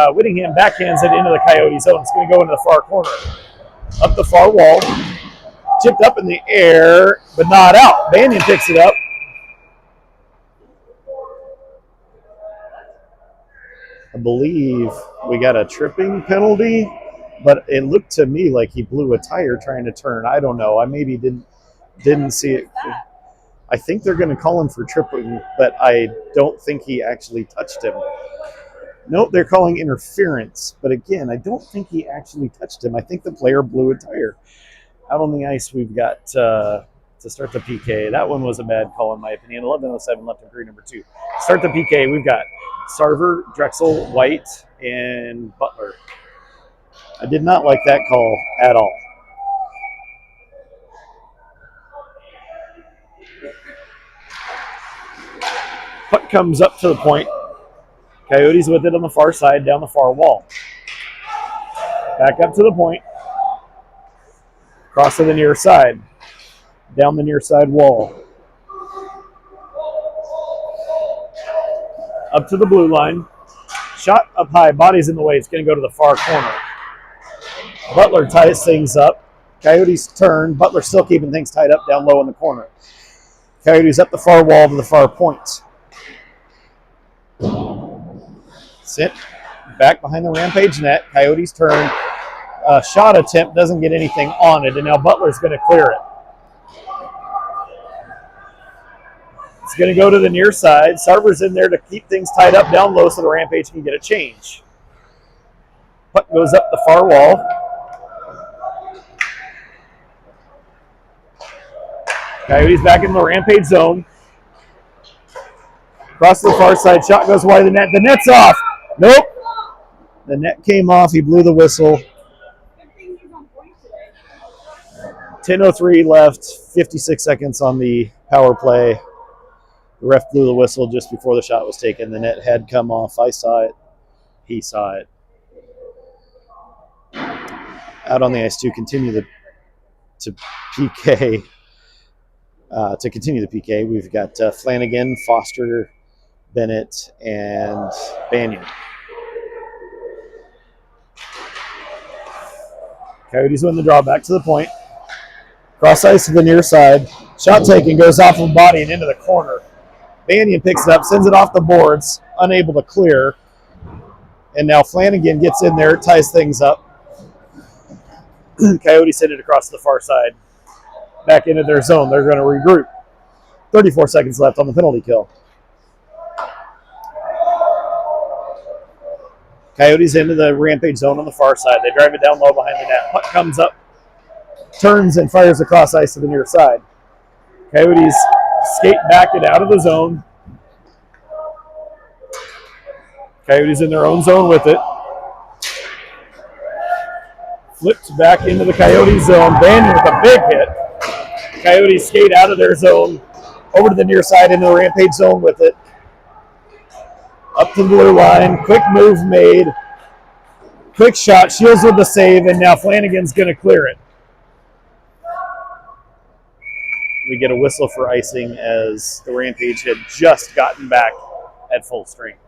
A: Whittingham backhands it into the Coyote zone. It's going to go into the far corner. Up the far wall. Chipped up in the air, but not out. Banyan picks it up. I believe we got a tripping penalty, but it looked to me like he blew a tire trying to turn. I don't know. I maybe didn't see it. I think they're going to call him for tripping, but I don't think he actually touched him. Nope, they're calling interference. But again, I don't think he actually touched him. I think the player blew a tire. Out on the ice, we've got to start the PK. That one was a bad call in my opinion. 11:07 left in period number 2. To start the PK, we've got Sarver, Drexel, White, and Butler. I did not like that call at all. Puck comes up to the point. Coyotes with it on the far side, down the far wall. Back up to the point. Cross to the near side. Down the near side wall. Up to the blue line. Shot up high. Body's in the way. It's going to go to the far corner. Butler ties things up. Coyotes turn. Butler still keeping things tied up down low in the corner. Coyotes up the far wall to the far point. Sit back behind the Rampage net. Coyotes turn. Shot attempt doesn't get anything on it, and now Butler's going to clear it. It's going to go to the near side. Sarver's in there to keep things tied up down low so the Rampage can get a change. Puck goes up the far wall. Coyotes back in the Rampage zone. Across the far side, shot goes wide of the net. The net's off. Nope. The net came off. He blew the whistle. 10:03 left, 56 seconds on the power play. The ref blew the whistle just before the shot was taken. The net had come off. I saw it. He saw it. Out on the ice to continue the PK. To continue the PK, we've got Flanagan, Foster, Bennett, and Banyan. Coyotes win the draw back to the point. Cross ice to the near side. Shot taken, goes off of the body and into the corner. Banyan picks it up, sends it off the boards, unable to clear. And now Flanagan gets in there, ties things up. Coyotes send it across the far side. Back into their zone. They're going to regroup. 34 seconds left on the penalty kill. Coyotes into the Rampage zone on the far side. They drive it down low behind the net. Puck comes up, turns, and fires across ice to the near side. Coyotes skate back and out of the zone. Coyotes in their own zone with it. Flipped back into the Coyote zone. Banyan with a big hit. Coyotes skate out of their zone, over to the near side into the Rampage zone with it. Up to the blue line. Quick move made. Quick shot. Shields with the save, and now Flanagan's going to clear it. We get a whistle for icing as the Rampage had just gotten back at full strength.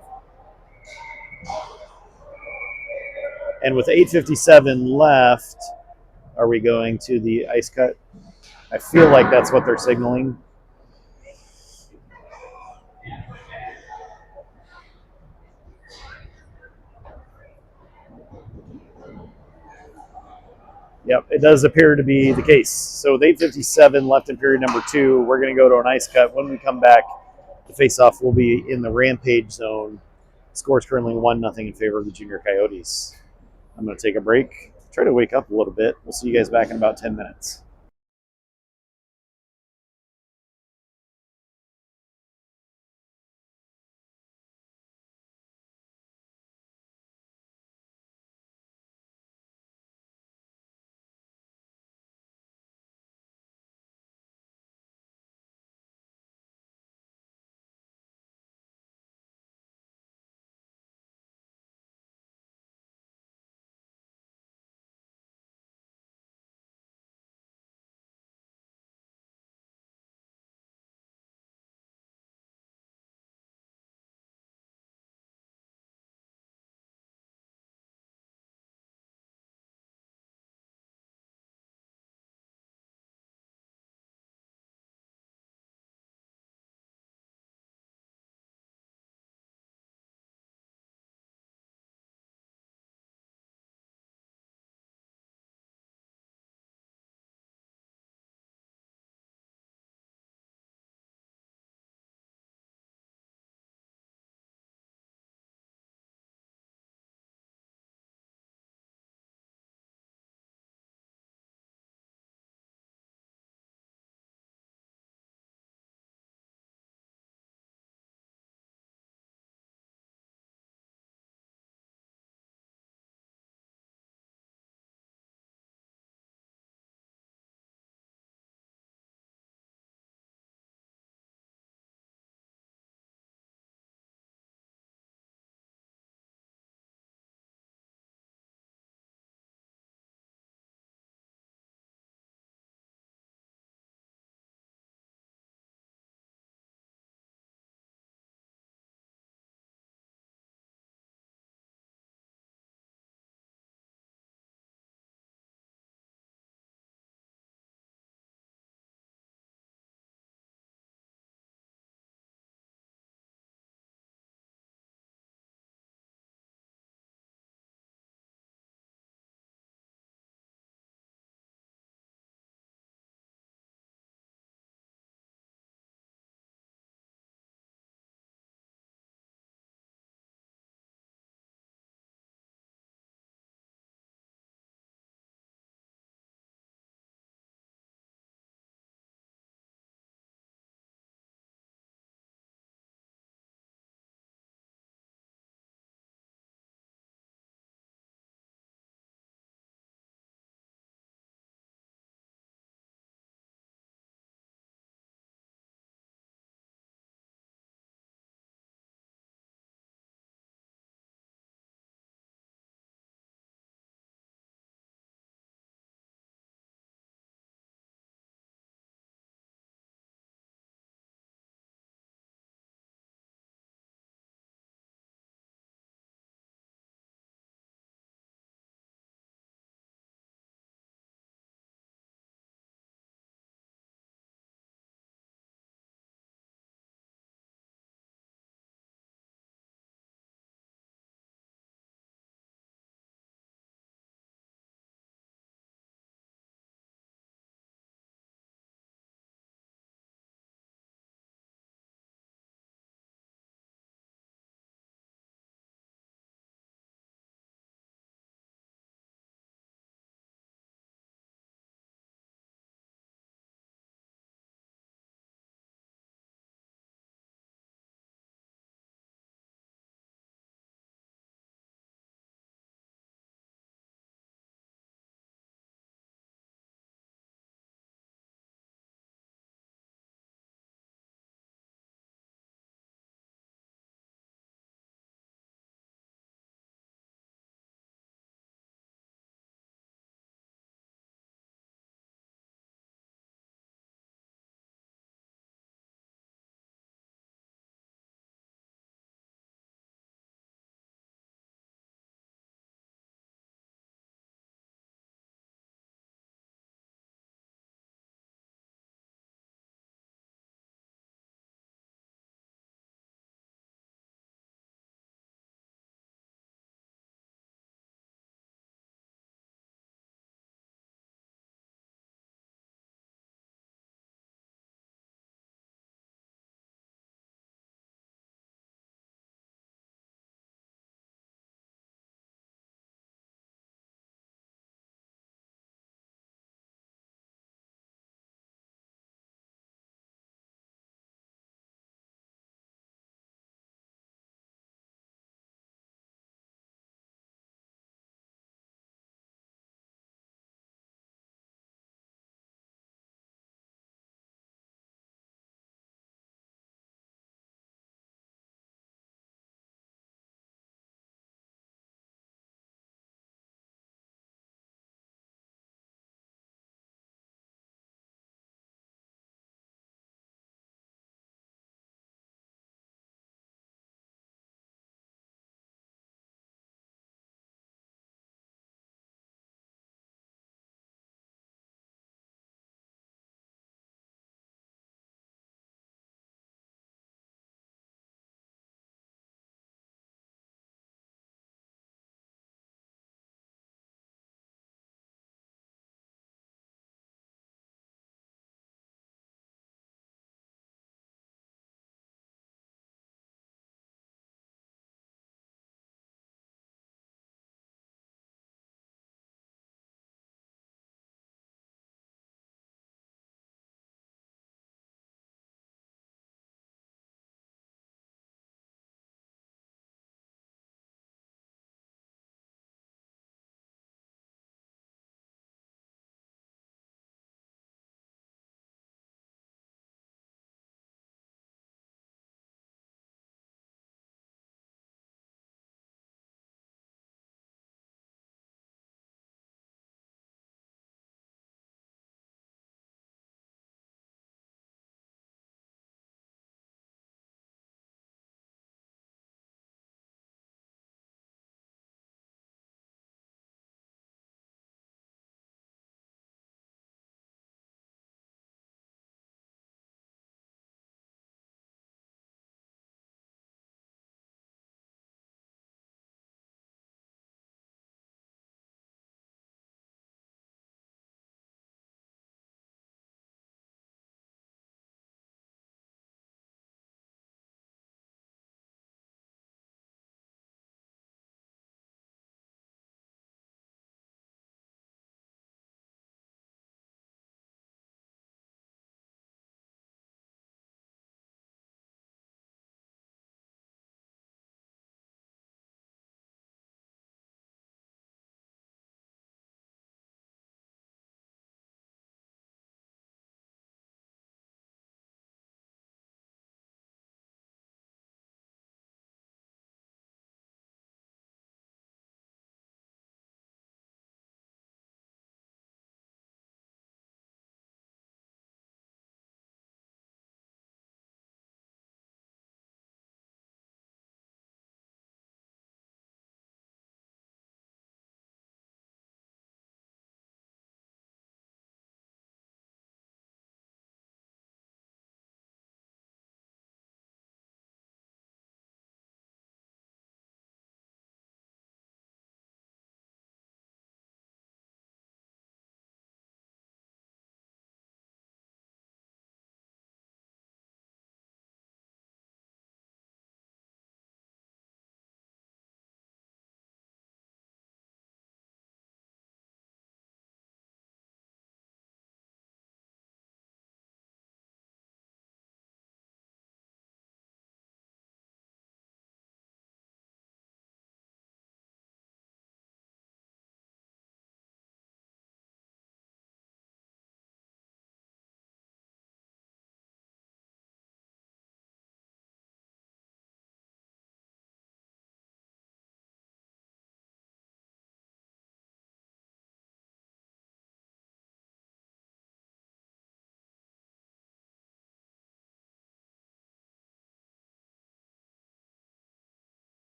A: And with 8:57 left, are we going to the ice cut? I feel like that's what they're signaling. Yep, it does appear to be the case. So with 8:57 left in period number 2, we're going to go to an ice cut. When we come back, the face-off will be in the Rampage zone. Score's currently 1-0 in favor of the Junior Coyotes. I'm going to take a break, try to wake up a little bit. We'll see you guys back in about 10 minutes.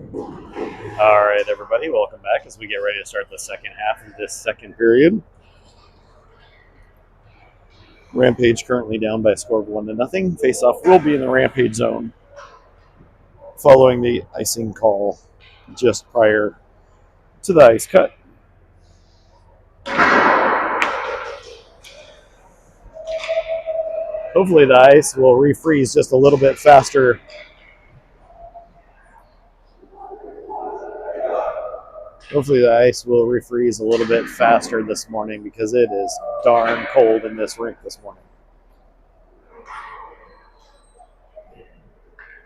A: All right, everybody, welcome back as we get ready to start the second half of this second period. Rampage currently down by a score of 1-0. Face-off will be in the Rampage zone following the icing call just prior to the ice cut. Hopefully the ice will refreeze just a little bit faster. Hopefully the ice will refreeze a little bit faster this morning because it is darn cold in this rink this morning.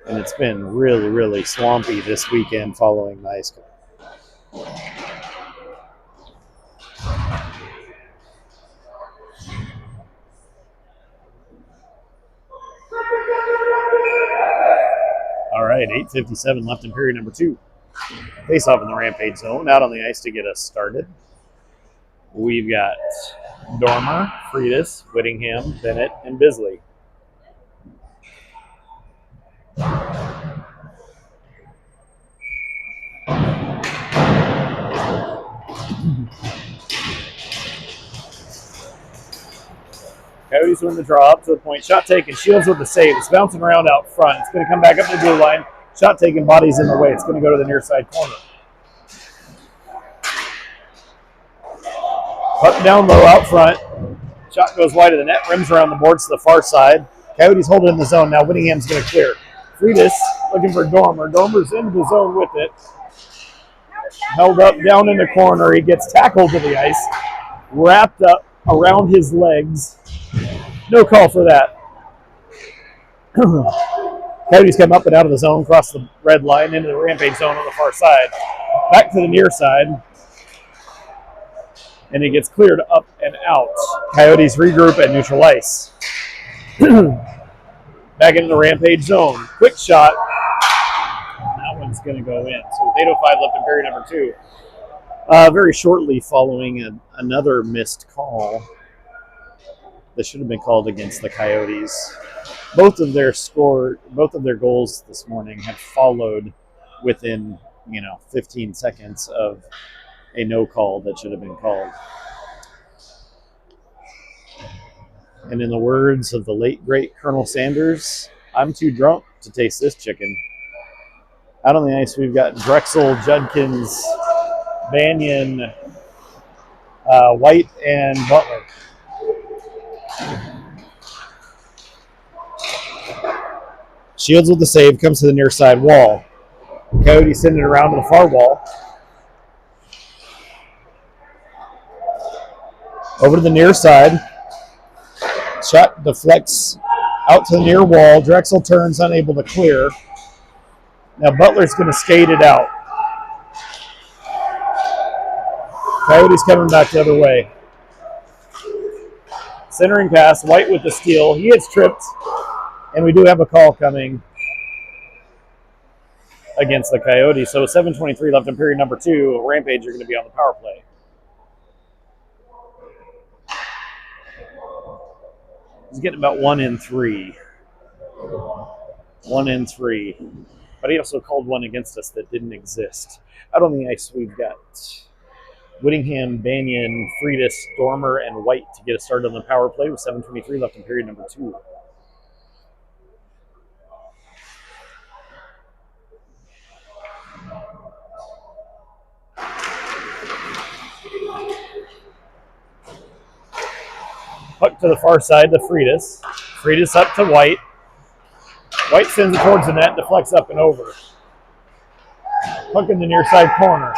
A: And it's been really, really swampy this weekend following the ice cut. All right, 8:57 left in period number 2. Face off in the Rampage zone. Out on the ice to get us started. We've got Dormer, Freitas, Whittingham, Bennett, and Bisley. Coyotes win the draw up to the point. Shot taken. Shields with the save. It's bouncing around out front. It's going to come back up the blue line. Shot taken. Body's in the way. It's going to go to the near side corner. Up down low out front. Shot goes wide of the net. Rims around the boards to the far side. Coyotes hold it in the zone. Now Whittingham's going to clear. Freitas looking for Dormer. Dormer's into the zone with it. Held up down in the corner. He gets tackled to the ice. Wrapped up around his legs. No call for that. Coyotes come up and out of the zone, across the red line into the Rampage zone on the far side. Back to the near side. And it gets cleared up and out. Coyotes regroup at neutral ice. Back into the Rampage zone. Quick shot. That one's going to go in. So with 8:05 left in period number 2. Very shortly following another missed call that should have been called against the Coyotes. Both of their goals this morning have followed within 15 seconds of a no call that should have been called. And in the words of the late great Colonel Sanders, I'm too drunk to taste this chicken. Out on the ice, we've got Drexel, Judkins, Banyan, White, and Butler. Shields with the save, comes to the near side wall. Coyotes send it around to the far wall. Over to the near side. Shot deflects out to the near wall. Drexel turns, unable to clear. Now Butler's going to skate it out. Coyotes coming back the other way. Centering pass, White with the steal. He gets tripped, and we do have a call coming against the Coyotes. So 7:23 left in period number 2. Rampage are going to be on the power play. He's getting about 1 in 3. 1 in 3. But he also called one against us that didn't exist. Out on the ice, we've got Whittingham, Banyan, Freitas, Dormer, and White to get us started on the power play with 7:23 left in period number 2. Puck to the far side to Freitas. Freitas up to White. White sends it towards the net, deflects up and over. Puck in the near side corner.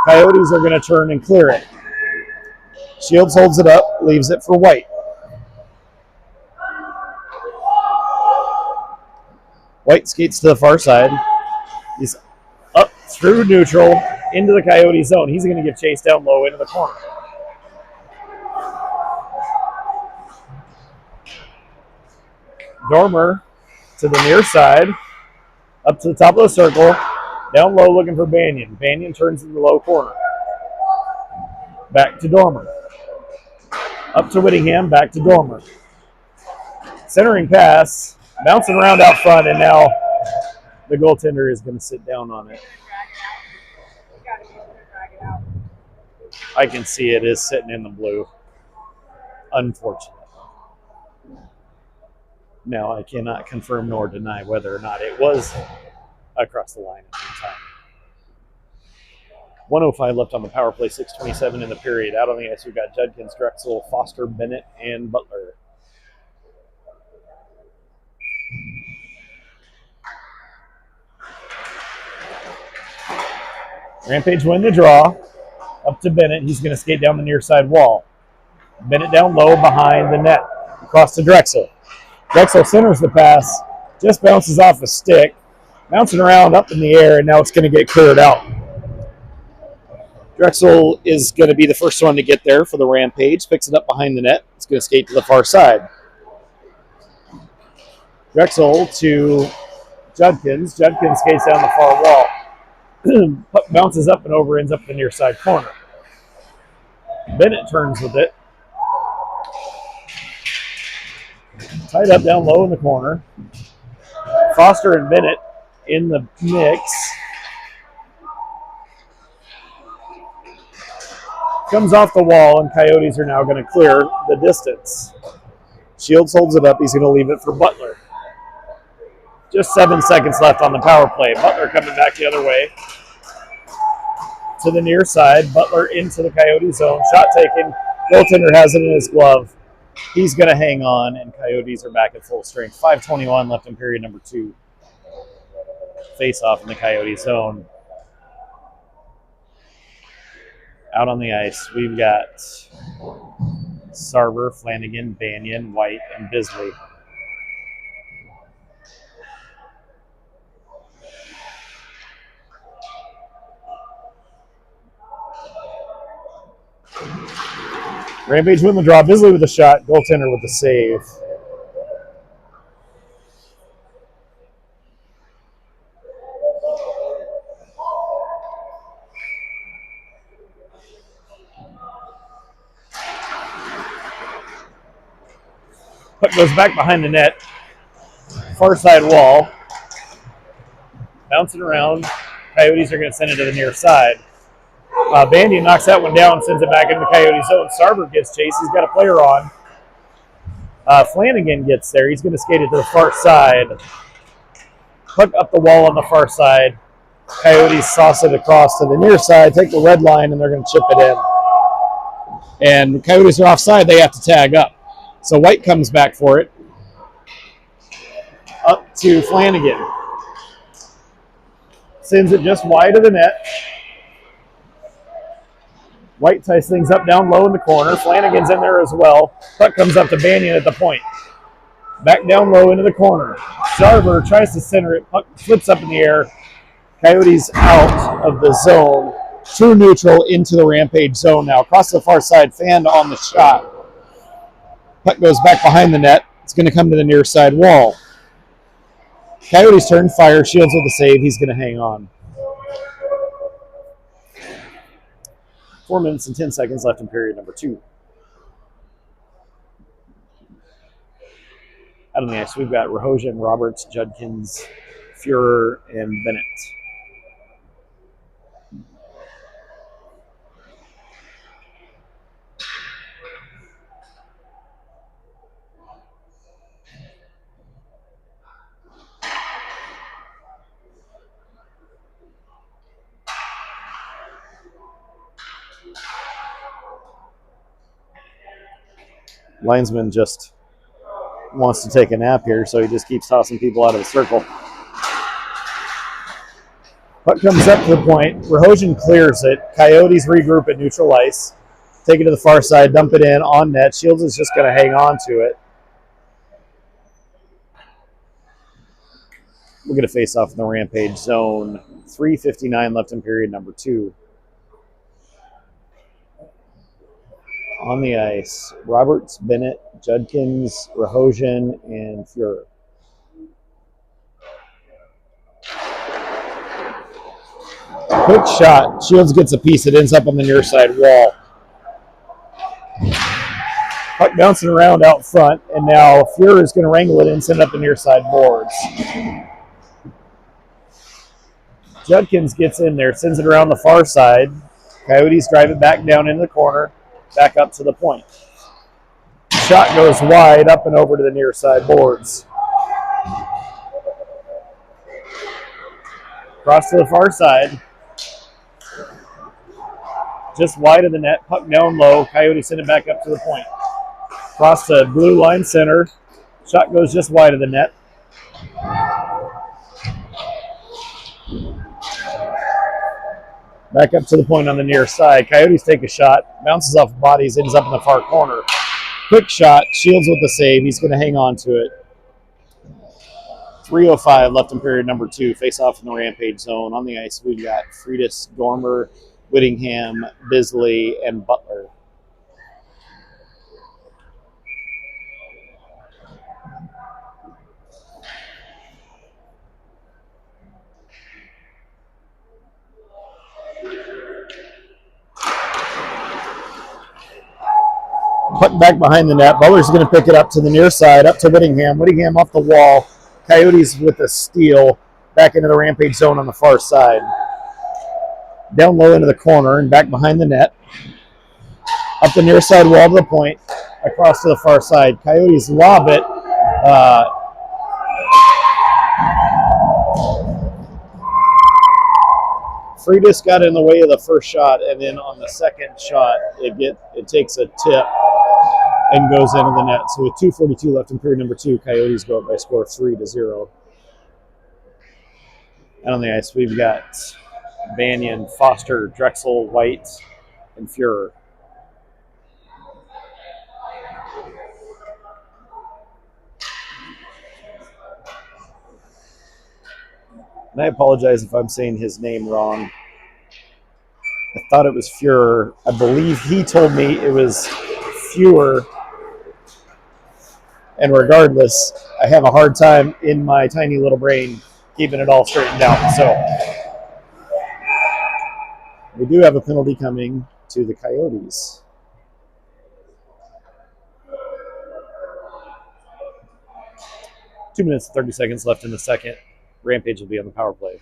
A: Coyotes are going to turn and clear it. Shields holds it up, leaves it for White. White skates to the far side. He's up through neutral into the Coyote zone. He's going to get chased down low into the corner. Dormer to the near side, up to the top of the circle, down low looking for Banyan. Banyan turns in the low corner. Back to Dormer. Up to Whittingham, back to Dormer. Centering pass, bouncing around out front, and now The goaltender is going to sit down on it. I can see it is sitting in the blue. Unfortunate. Now, I cannot confirm nor deny whether or not it was across the line at the time. 1:05 left on the power play, 6:27 in the period. Out on the ice, we've got Judkins, Drexel, Foster, Bennett, and Butler. Rampage win the draw. Up to Bennett. He's going to skate down the near side wall. Bennett down low behind the net. Across to Drexel. Drexel centers the pass. Just bounces off a stick. Bouncing around up in the air, and now it's going to get cleared out. Drexel is going to be the first one to get there for the Rampage. Picks it up behind the net. It's going to skate to the far side. Drexel to Judkins. Judkins skates down the far wall. Puck bounces up and over, ends up in the near side corner. Bennett turns with it. Tied up down low in the corner. Foster and Bennett in the mix. Comes off the wall, and Coyotes are now going to clear the distance. Shields holds it up. He's going to leave it for Butler. Just 7 seconds left on the power play. Butler coming back the other way to the near side. Butler into the Coyote zone. Shot taken. Goaltender has it in his glove. He's going to hang on, and Coyotes are back at full strength. 5:21 left in period number 2. Face-off in the Coyote zone. Out on the ice, we've got Sarver, Flanagan, Banyan, White, and Bisley. Rampage win the draw. Bisley with the shot. Goaltender with the save. Puck goes back behind the net. Far side wall. Bouncing around. Coyotes are going to send it to the near side. Bandy knocks that one down, sends it back into the Coyote zone. Sarver gets chased. He's got a player on. Flanagan gets there. He's going to skate it to the far side. Puck up the wall on the far side. Coyotes sauce it across to the near side, take the red line, and they're going to chip it in. And the Coyotes are offside. They have to tag up. So White comes back for it. Up to Flanagan. Sends it just wide of the net. White ties things up down low in the corner. Flanagan's in there as well. Puck comes up to Banyan at the point. Back down low into the corner. Sarver tries to center it. Puck flips up in the air. Coyotes out of the zone. True neutral into the Rampage zone now. Across the far side, Fan on the shot. Puck goes back behind the net. It's going to come to the near side wall. Coyotes turn, fire. Shields with the save. He's going to hang on. 4 minutes and 10 seconds left in period number 2. Out on the ice, we've got Rahoja, Roberts, Judkins, Fuhrer, and Bennett. Linesman just wants to take a nap here, so he just keeps tossing people out of the circle. Puck comes up to the point. Rahojan clears it. Coyotes regroup at neutral ice. Take it to the far side, dump it in on net. Shields is just going to hang on to it. We'll get a face-off in the Rampage zone. 3:59 left in period number 2. On the ice, Roberts, Bennett, Judkins, Rahojan, and Fuhrer. Quick shot. Shields gets a piece. It ends up on the near side wall. Puck bouncing around out front, and now Fuhrer is going to wrangle it and send it up the near side boards. Judkins gets in there, sends it around the far side. Coyotes drive it back down into the corner, back up to the point. Shot goes wide, up and over to the near side boards. Cross to the far side. Just wide of the net, puck down low. Coyotes send it back up to the point. Cross to blue line center. Shot goes just wide of the net. Back up to the point on the near side. Coyotes take a shot. Bounces off bodies, ends up in the far corner. Quick shot. Shields with the save. He's going to hang on to it. 3:05 left in period number 2. Face off in the Rampage zone. On the ice, we've got Freitas, Dormer, Whittingham, Bisley, and Butler. Puck back behind the net. Butler's going to pick it up to the near side, up to Whittingham. Whittingham off the wall. Coyotes with a steal back into the Rampage zone on the far side. Down low into the corner and back behind the net. Up the near side wall to the point. Across to the far side. Coyotes lob it. Freitas got in the way of the first shot, and then on the second shot, it takes a tip and goes into the net. So with 2:42 left in period number 2, Coyotes go up by a score of 3-0. And on the ice, we've got Banyan, Foster, Drexel, White, and Fuhrer. And I apologize if I'm saying his name wrong. I thought it was Fuhrer. I believe he told me it was Fewer. And regardless, I have a hard time in my tiny little brain keeping it all straightened out. So we do have a penalty coming to the Coyotes. Two minutes and 30 seconds left in the second. Rampage will be on the power play.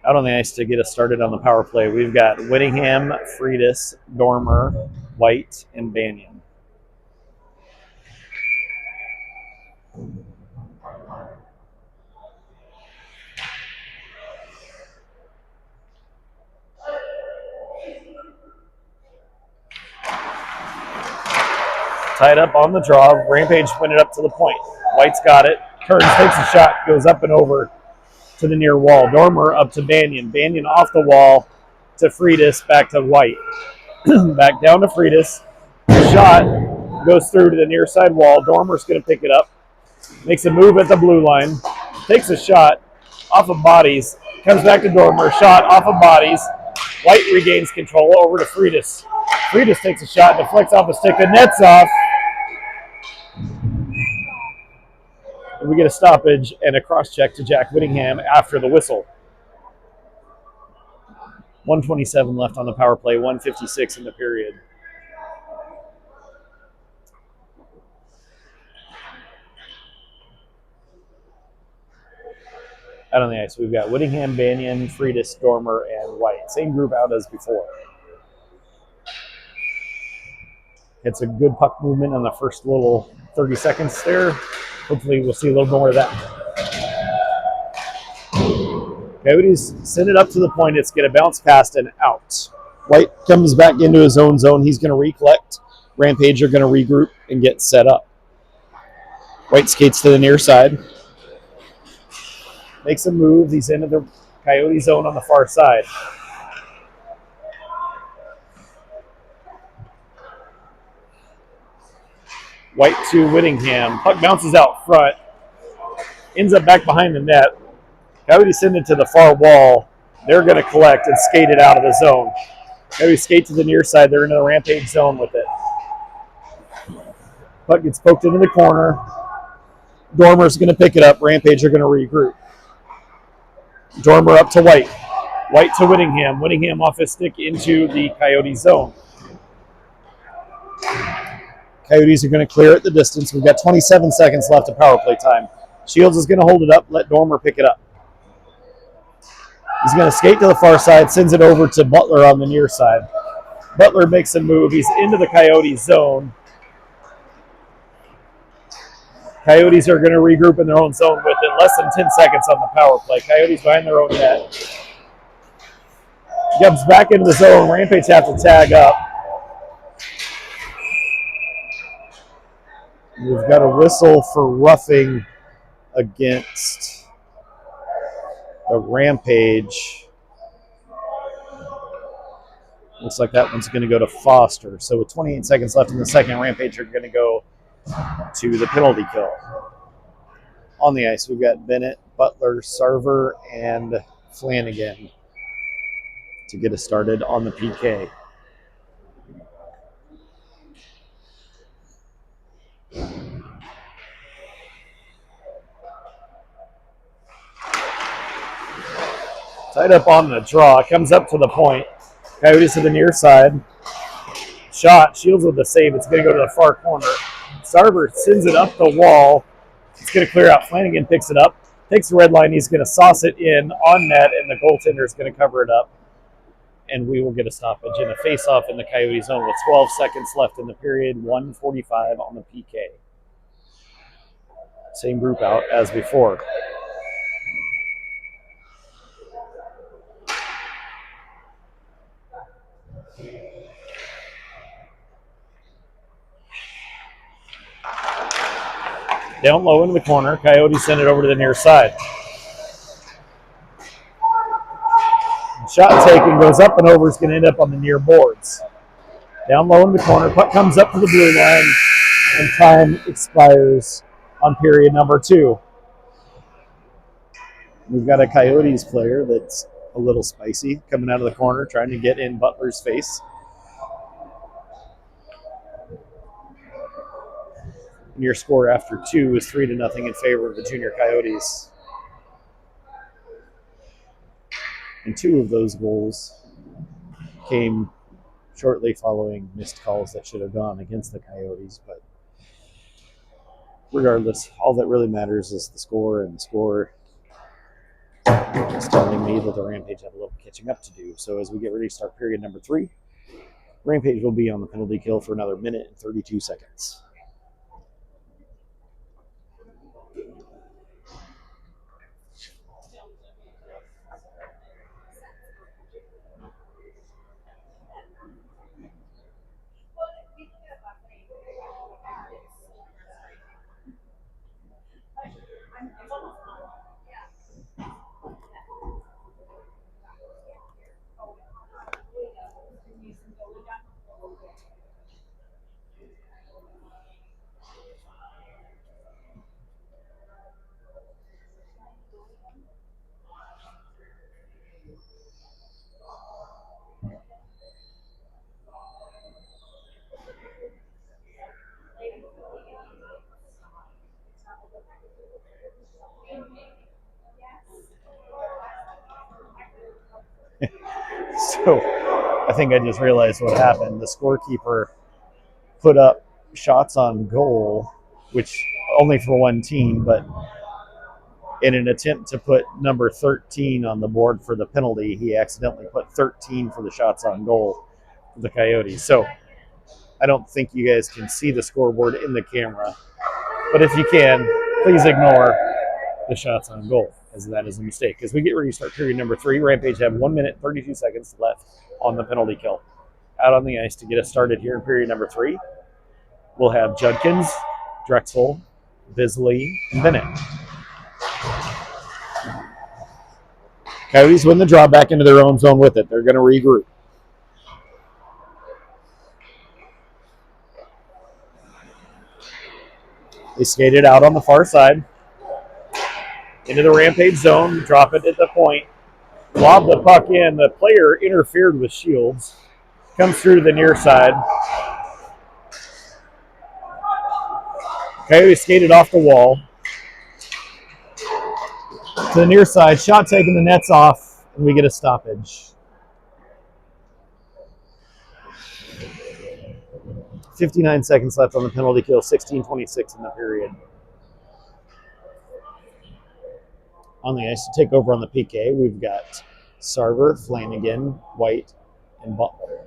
A: Out on the ice to get us started on the power play, we've got Whittingham, Freitas, Dormer, White, and Banyan. Tied up on the draw. Rampage went it up to the point. White's got it. Turns, takes a shot, goes up and over to the near wall. Dormer up to Banyan. Banyan off the wall to Freitas, back to White. Back down to Freitas. Shot goes through to the near side wall. Dormer's going to pick it up. Makes a move at the blue line. Takes a shot off of bodies. Comes back to Dormer. Shot off of bodies. White regains control over to Freitas. Freitas takes a shot, deflects off a stick. The net's off. And we get a stoppage and a cross-check to Jack Whittingham after the whistle. 1:27 left on the power play, 1:56 in the period. Out on the ice, we've got Whittingham, Banyan, Freitas, Dormer, and White. Same group out as before. It's a good puck movement on the first little 30 seconds there. Hopefully we'll see a little more of that. Coyotes send it up to the point. It's going to bounce past and out. White comes back into his own zone. He's going to recollect. Rampage are going to regroup and get set up. White skates to the near side. Makes a move. He's into the Coyote zone on the far side. White to Whittingham. Puck bounces out front. Ends up back behind the net. Coyotes send it to the far wall. They're going to collect and skate it out of the zone. Coyotes skate to the near side. They're in the Rampage zone with it. Puck gets poked into the corner. Dormer's going to pick it up. Rampage are going to regroup. Dormer up to White. White to Whittingham. Whittingham off his stick into the Coyote zone. Coyotes are going to clear it the distance. We've got 27 seconds left of power play time. Shields is going to hold it up, let Dormer pick it up. He's going to skate to the far side, sends it over to Butler on the near side. Butler makes a move. He's into the Coyotes zone. Coyotes are going to regroup in their own zone with it. Less than 10 seconds on the power play. Coyotes behind their own net. Comes back into the zone. Rampage have to tag up. We've got a whistle for roughing against the Rampage. Looks like that one's going to go to Foster. So with 28 seconds left in the second, Rampage are going to go to the penalty kill. On the ice, we've got Bennett, Butler, Sarver, and Flanagan to get us started on the PK. Tied up on the draw. Comes up to the point. Coyotes to the near side. Shot. Shields with the save. It's going to go to the far corner. Sarver sends it up the wall. It's going to clear out. Flanagan picks it up. Takes the red line. He's going to sauce it in on net, and the goaltender is going to cover it up. And we will get a stoppage and a face-off in the Coyote zone with 12 seconds left in the period. 1:45 on the PK. Same group out as before. Down low into the corner. Coyotes send it over to the near side. Shot taken, goes up and over. It's going to end up on the near boards. Down low in the corner. Puck comes up to the blue line, and time expires on period number 2. We've got a Coyotes player that's a little spicy coming out of the corner, trying to get in Butler's face. And your score after 2 is 3-0 in favor of the Junior Coyotes. And 2 of those goals came shortly following missed calls that should have gone against the Coyotes. But regardless, all that really matters is the score, and the score is telling me that the Rampage have a little catching up to do. So as we get ready to start period number 3, Rampage will be on the penalty kill for another minute and 32 seconds. So I think I just realized what happened. The scorekeeper put up shots on goal, which only for one team, but in an attempt to put number 13 on the board for the penalty, he accidentally put 13 for the shots on goal for the Coyotes. So I don't think you guys can see the scoreboard in the camera, but if you can, please ignore the shots on goal, as that is a mistake. As we get ready to start period number 3, Rampage have 1 minute, 32 seconds left on the penalty kill. Out on the ice to get us started here in period number 3, we'll have Judkins, Drexel, Bisley, and Bennett. Coyotes win the draw back into their own zone with it. They're going to regroup. They skate it out on the far side. Into the Rampage zone, drop it at the point. Lob the puck in. The player interfered with Shields. Comes through to the near side. Coyotes skated off the wall. To the near side, shot taken, the net's off, and we get a stoppage. 59 seconds left on the penalty kill, 16:26 in the period. On the ice to take over on the PK, we've got Sarver, Flanagan, White, and Butler.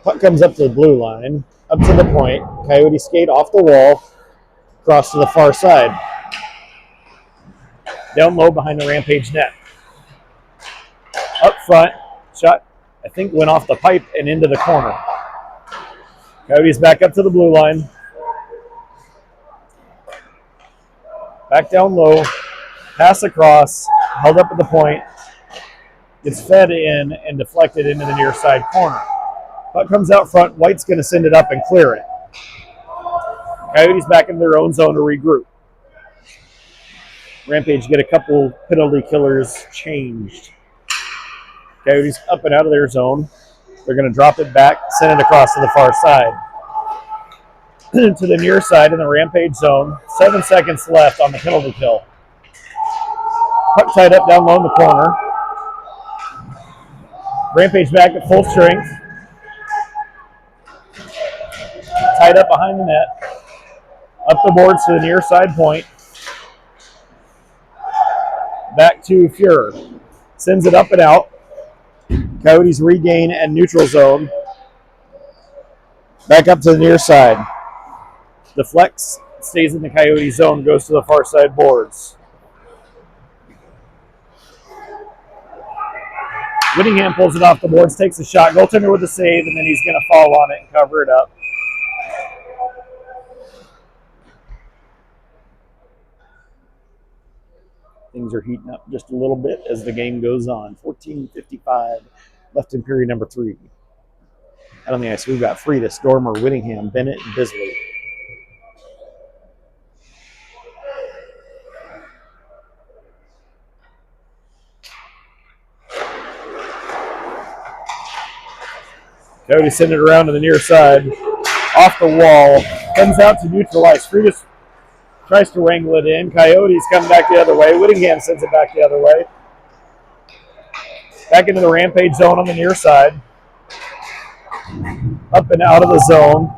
A: Puck comes up to the blue line, up to the point. Coyote skate off the wall, cross to the far side. Down low behind the Rampage net. Up front, shot, I think, went off the pipe and into the corner. Coyotes back up to the blue line. Back down low, pass across, held up at the point, gets fed in and deflected into the near side corner. Puck comes out front, White's going to send it up and clear it. Coyotes back in their own zone to regroup. Rampage get a couple penalty killers changed. Coyotes up and out of their zone. They're going to drop it back, send it across to the far side. To the near side in the Rampage zone. 7 seconds left on the penalty kill. Puck tied up down low in the corner. Rampage back at full strength. Tied up behind the net. Up the boards to the near side point. Back to Fuhrer. Sends it up and out. Coyotes regain and neutral zone. Back up to the near side. The flex stays in the Coyote zone, goes to the far side boards. Whittingham pulls it off the boards, takes a shot. Goaltender with a save, and then he's going to fall on it and cover it up. Things are heating up just a little bit as the game goes on. 14:55 left in period number 3. Out on the ice, we've got Freitas, Dormer, Whittingham, Bennett, and Bisley. Coyotes send it around to the near side. Off the wall. Comes out to neutral ice. Freitas tries to wrangle it in. Coyotes come back the other way. Whittingham sends it back the other way. Back into the Rampage zone on the near side. Up and out of the zone.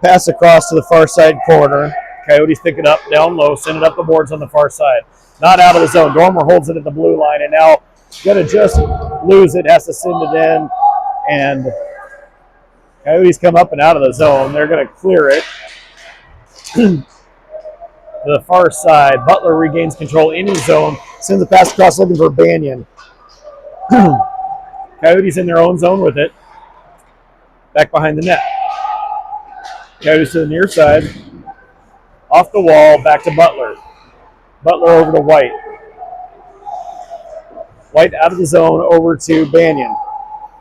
A: Pass across to the far side corner. Coyotes pick it up down low, send it up the boards on the far side. Not out of the zone. Dormer holds it at the blue line and now going to just lose it, has to send it in. And Coyotes come up and out of the zone. They're going to clear it. To the far side. Butler regains control in his zone. Sends a pass across looking for Banyan. Coyotes in their own zone with it. Back behind the net. Coyotes to the near side. Off the wall, back to Butler. Butler over to White. White out of the zone over to Banyan.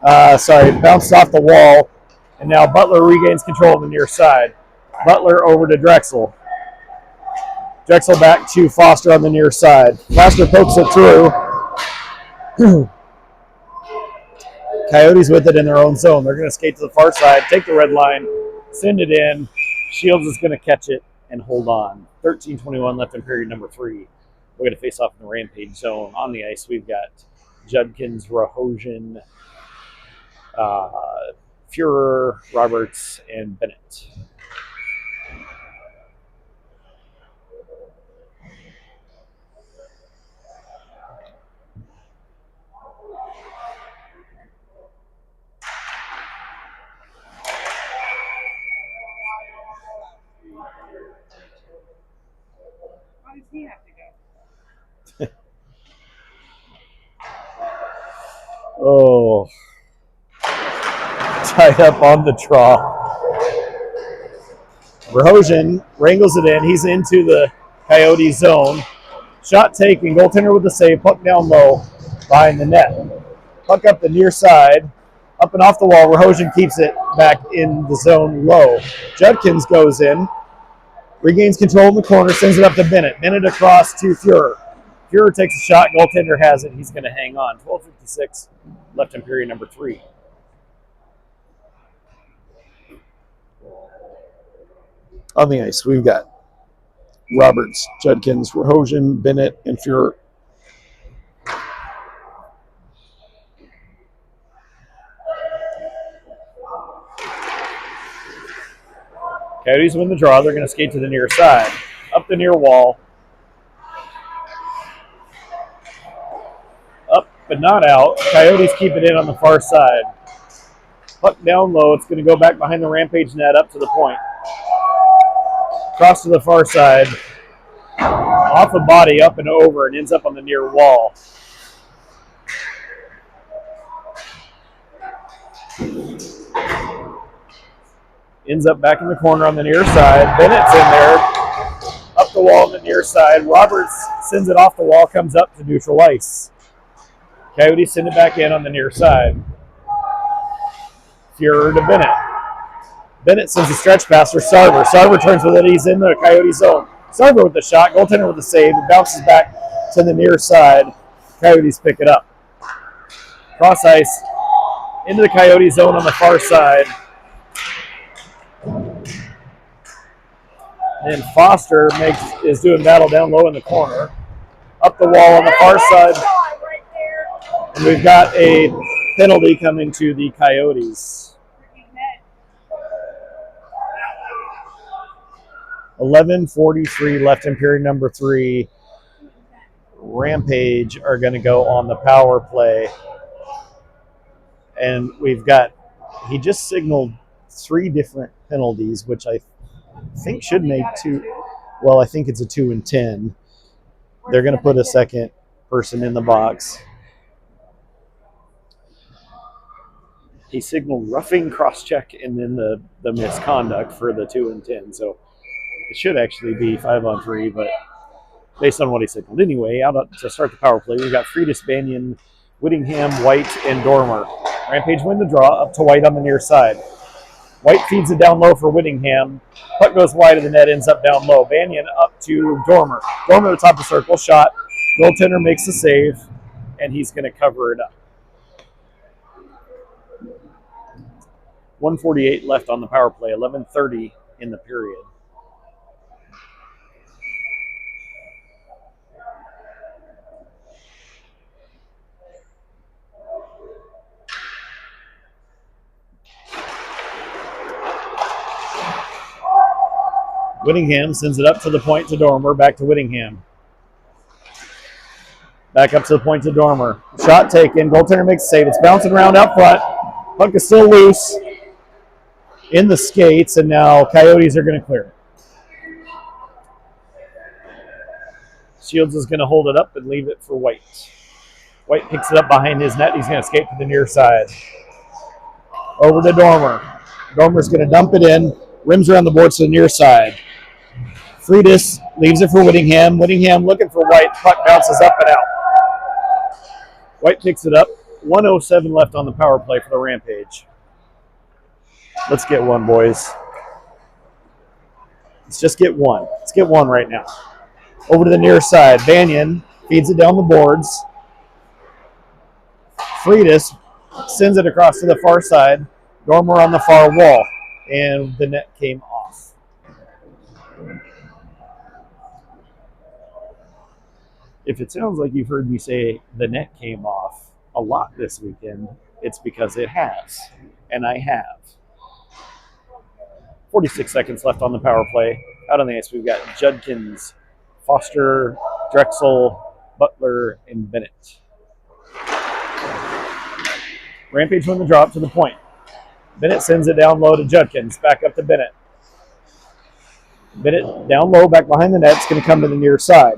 A: Bounced off the wall. And now Butler regains control on the near side. Butler over to Drexel. Drexel back to Foster on the near side. Foster pokes it through. Coyotes with it in their own zone. They're going to skate to the far side, take the red line, send it in. Shields is going to catch it and hold on. 13:21 left in period number 3. We're going to face off in the Rampage zone. On the ice, we've got Judkins, Rahosian, Fuhrer, Roberts, and Bennett.
B: Why does he have to go?
A: Oh. Tied up on the draw. Rahosian wrangles it in. He's into the Coyote zone. Shot taken. Goaltender with the save. Puck down low behind the net. Puck up the near side. Up and off the wall. Rahosian keeps it back in the zone low. Judkins goes in. Regains control in the corner. Sends it up to Bennett. Bennett across to Fuhrer. Jr takes a shot. Goaltender has it. He's going to hang on. 12:56 left in period number 3. On the ice, we've got Roberts, Judkins, Rahosian, Bennett, and Fuhrer. Coyotes win the draw. They're going to skate to the near side. Up the near wall. Up, but not out. Coyotes keep it in on the far side. Puck down low. It's going to go back behind the Rampage net up to the point. Cross to the far side. Off the body, up and over, and ends up on the near wall. Ends up back in the corner on the near side. Bennett's in there. Up the wall on the near side. Roberts sends it off the wall, comes up to neutral ice. Coyotes send it back in on the near side. Fuhrer to Bennett. Bennett sends a stretch pass for Sarver. Sarver turns with it. He's in the Coyote zone. Sarver with the shot. Goaltender with the save. It bounces back to the near side. Coyotes pick it up. Cross ice into the Coyote zone on the far side. And Foster is doing battle down low in the corner. Up the wall on the far side. And we've got a penalty coming to the Coyotes. 11:43 left in period number 3. Rampage are going to go on the power play. And he just signaled 3 different penalties, which I think should make 2. Well, I think it's a 2 and 10. They're going to put a second person in the box. He signaled roughing, cross-check, and then the misconduct for the 2 and 10. So it should actually be 5-on-3, but based on what he signaled. Anyway, to start the power play, we've got Friedis, Banyan, Whittingham, White, and Dormer. Rampage win the draw, up to White on the near side. White feeds it down low for Whittingham. Puck goes wide of the net, ends up down low. Banyan up to Dormer. Dormer at the top of the circle, shot. Goaltender makes the save, and he's going to cover it up. 1:48 left on the power play, 11:30 in the period. Whittingham sends it up to the point to Dormer, back to Whittingham. Back up to the point to Dormer. Shot taken, goaltender makes a save. It's bouncing around out front. Puck is still loose in the skates, and now Coyotes are going to clear it. Shields is going to hold it up and leave it for White. White picks it up behind his net. He's going to skate to the near side. Over to Dormer. Dormer's going to dump it in. Rims around the boards to the near side. Friedis leaves it for Whittingham. Whittingham looking for White. Puck bounces up and out. White picks it up. 1:07 left on the power play for the Rampage. Let's get one, boys. Let's just get one. Let's get one right now. Over to the near side. Banyan feeds it down the boards. Friedis sends it across to the far side. Dormer on the far wall. And the net came off. If it sounds like you've heard me say the net came off a lot this weekend, it's because it has. And I have. 46 seconds left on the power play. Out on the ice, we've got Judkins, Foster, Drexel, Butler, and Bennett. Rampage win the draw up to the point. Bennett sends it down low to Judkins. Back up to Bennett. Bennett down low, back behind the net. It's going to come to the near side.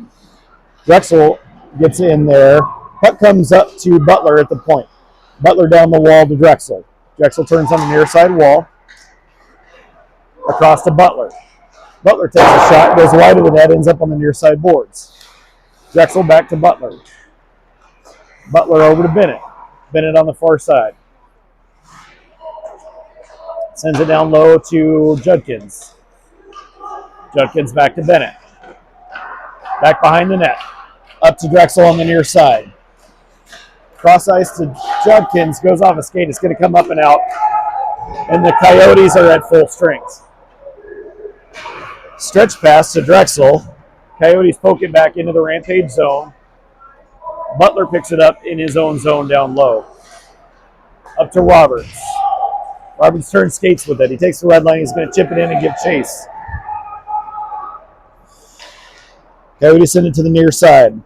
A: Drexel gets in there. Puck comes up to Butler at the point. Butler down the wall to Drexel. Drexel turns on the near side wall. Across to Butler. Butler takes a shot, goes wide of the net, ends up on the near side boards. Drexel back to Butler. Butler over to Bennett. Bennett on the far side. Sends it down low to Judkins. Judkins back to Bennett. Back behind the net. Up to Drexel on the near side. Cross ice to Judkins, goes off a skate. It's going to come up and out. And the Coyotes are at full strength. Stretch pass to Drexel. Coyotes poke it back into the Rampage zone. Butler picks it up in his own zone down low. Up to Roberts. Roberts turns skates with it. He takes the red line. He's going to chip it in and give chase. Coyotes send it to the near side.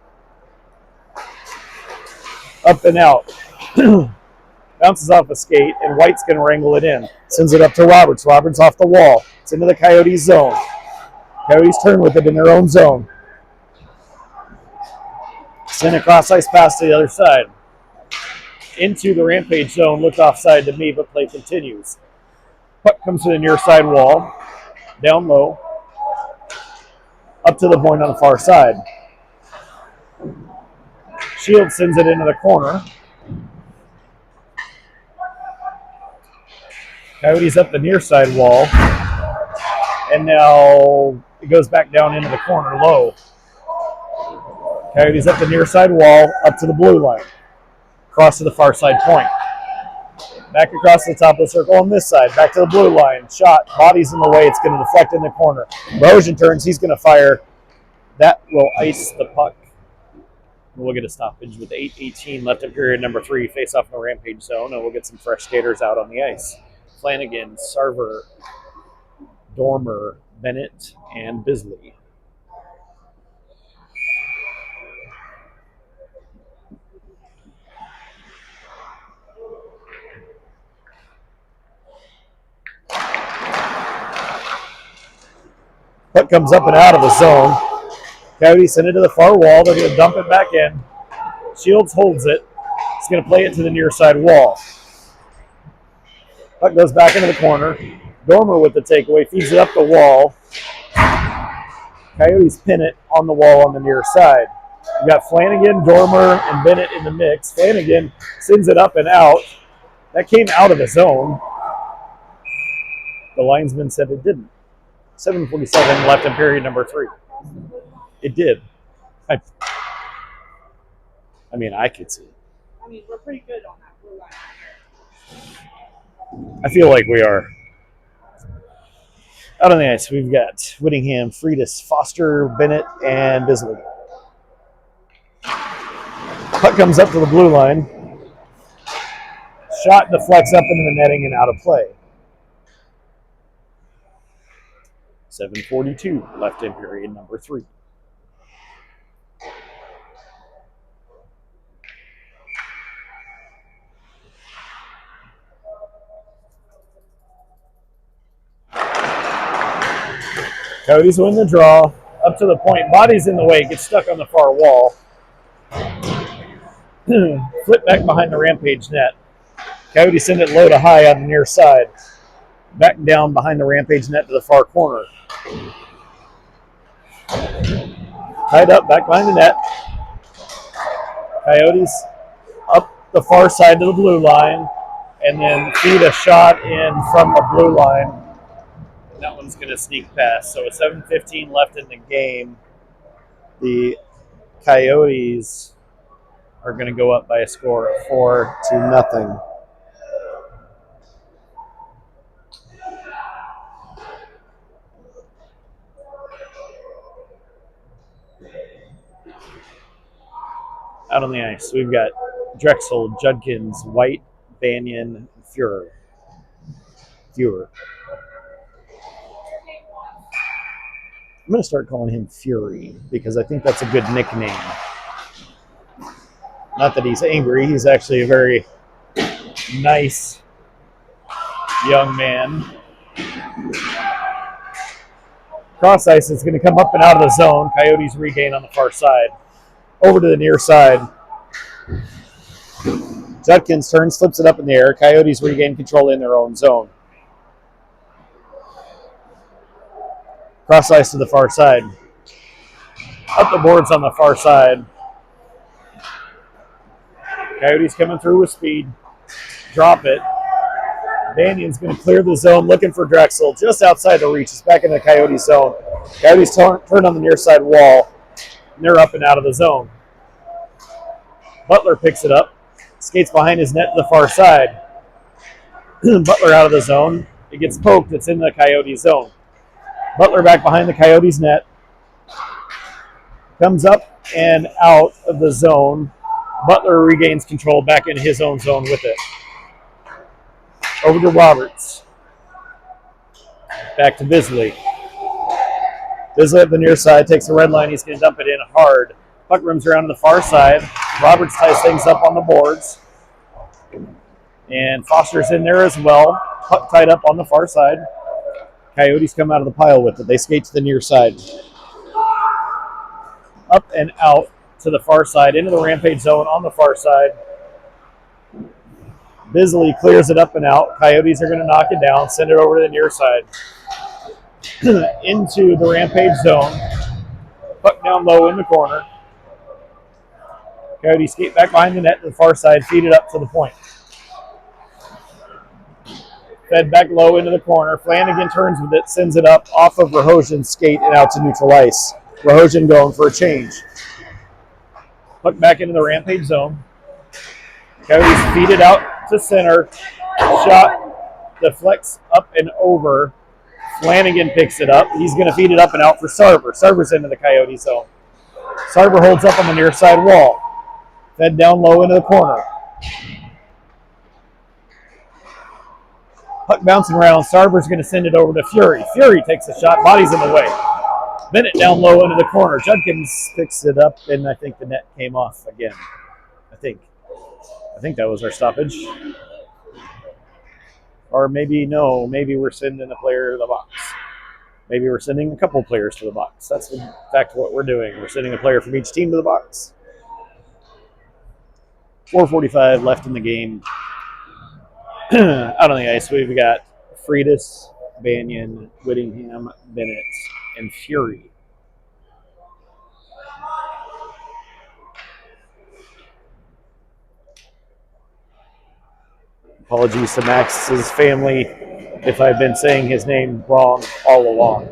A: Up and out. Bounces off a skate, and White's going to wrangle it in. Sends it up to Roberts. Roberts off the wall. It's into the Coyotes zone. Coyotes turn with it in their own zone. Send a cross ice pass to the other side. Into the Rampage zone. Looked offside to me, but play continues. Puck comes to the near side wall. Down low. Up to the point on the far side. Shields sends it into the corner. Coyotes up the near side wall. And now it goes back down into the corner low. Coyotes up the near side wall, up to the blue line. Cross to the far side point. Back across the top of the circle on this side. Back to the blue line. Shot. Body's in the way. It's going to deflect in the corner. Rosen turns. He's going to fire. That will ice the puck. We'll get a stoppage with 8:18 left in period number 3. Face off in the Rampage zone, and we'll get some fresh skaters out on the ice. Flanagan, Sarver, Dormer, Bennett, and Bisley. Puck comes up and out of the zone. Coyotes send it to the far wall. They're going to dump it back in. Shields holds it. He's going to play it to the near side wall. Puck goes back into the corner. Dormer with the takeaway. Feeds it up the wall. Coyotes pin it on the wall on the near side. We've got Flanagan, Dormer, and Bennett in the mix. Flanagan sends it up and out. That came out of the zone. The linesman said it didn't. 7:47 left in period number 3. It did. I mean, I could see it.
B: I mean, we're pretty good on that blue line here.
A: I feel like we are. Out on the ice, we've got Whittingham, Freitas, Foster, Bennett, and Bisley. Puck comes up to the blue line. Shot deflects up into the netting and out of play. 7:42 left in period number 3. Coyotes win the draw. Up to the point. Body's in the way. Gets stuck on the far wall. Flip back behind the Rampage net. Coyotes send it low to high on the near side. Back down behind the Rampage net to the far corner. Tied up back behind the net. Coyotes up the far side to the blue line. And then feed a shot in from the blue line. That one's going to sneak past. So with 7:15 left in the game, the Coyotes are going to go up by a score of 4-0. Out on the ice, we've got Drexel, Judkins, White, Banyan, and Fuhrer. I'm going to start calling him Fury because I think that's a good nickname. Not that he's angry. He's actually a very nice young man. Cross ice is going to come up and out of the zone. Coyotes regain on the far side. Over to the near side. Judkins turns, flips it up in the air. Coyotes regain control in their own zone. Cross ice to the far side. Up the boards on the far side. Coyotes coming through with speed. Drop it. Banyan's going to clear the zone, looking for Drexel. Just outside the reach. It's back in the Coyote zone. Coyotes turn on the near side wall. And they're up and out of the zone. Butler picks it up, skates behind his net to the far side. Butler out of the zone. It gets poked. It's in the Coyotes zone. Butler back behind the Coyotes net. Comes up and out of the zone. Butler regains control back in his own zone with it. Over to Roberts. Back to Bisley. Bisley up the near side, takes the red line. He's going to dump it in hard. Puck rims around to the far side. Roberts ties things up on the boards. And Foster's in there as well. Puck tied up on the far side. Coyotes come out of the pile with it. They skate to the near side. Up and out to the far side, into the Rampage zone on the far side. Bisley clears it up and out. Coyotes are going to knock it down, send it over to the near side. Into the Rampage zone. Puck down low in the corner. Coyotes skate back behind the net to the far side, feed it up to the point. Fed back low into the corner. Flanagan turns with it, sends it up off of Rahojan's skate and out to neutral ice. Rahojan going for a change. Puck back into the Rampage zone. Coyotes feed it out to center. Shot deflects up and over. Flanagan picks it up. He's going to feed it up and out for Sarver. Sarver's into the Coyote zone. Sarver holds up on the near side wall. Fed down low into the corner. Puck bouncing around. Sarver's going to send it over to Fury. Fury takes a shot. Body's in the way. Bennett down low into the corner. Judkins picks it up, and I think the net came off again. I think that was our stoppage. Or maybe no. Maybe we're sending a player to the box. Maybe we're sending a couple players to the box. That's in fact what we're doing. We're sending a player from each team to the box. 4:45 left in the game. Out on the ice, we've got Freitas, Banyan, Whittingham, Bennett, and Fury. Apologies to Max's family if I've been saying his name wrong all along.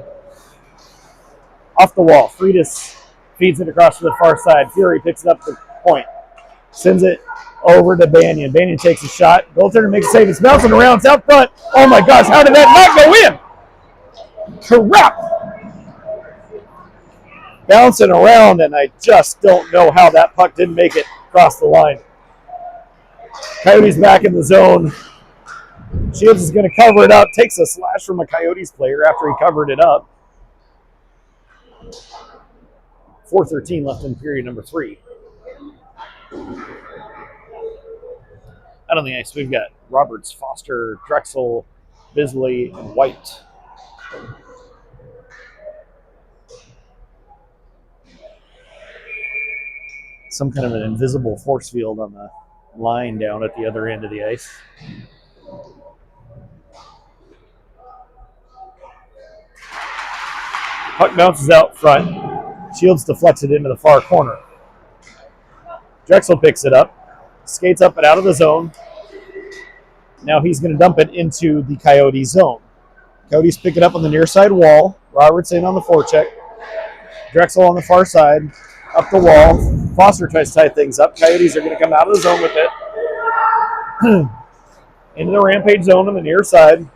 A: Off the wall, Freitas feeds it across to the far side. Fury picks it up the point. Sends it over to Banyan. Banyan takes a shot. Goaltender makes a save. It's bouncing around. It's out front. Oh my gosh, how did that not go in? Correct. Bouncing around, and I just don't know how that puck didn't make it across the line. Coyotes back in the zone. Shields is going to cover it up. Takes a slash from a Coyotes player after he covered it up. 4:13 left in period number 3. Out on the ice, we've got Roberts, Foster, Drexel, Bisley, and White. Some kind of an invisible force field on the line down at the other end of the ice. Puck bounces out front. Shields deflects it into the far corner. Drexel picks it up, skates up and out of the zone. Now he's going to dump it into the Coyote zone. Coyotes pick it up on the near side wall. Roberts in on the forecheck. Drexel on the far side. Up the wall. Foster tries to tie things up. Coyotes are going to come out of the zone with it. Into the Rampage zone on the near side.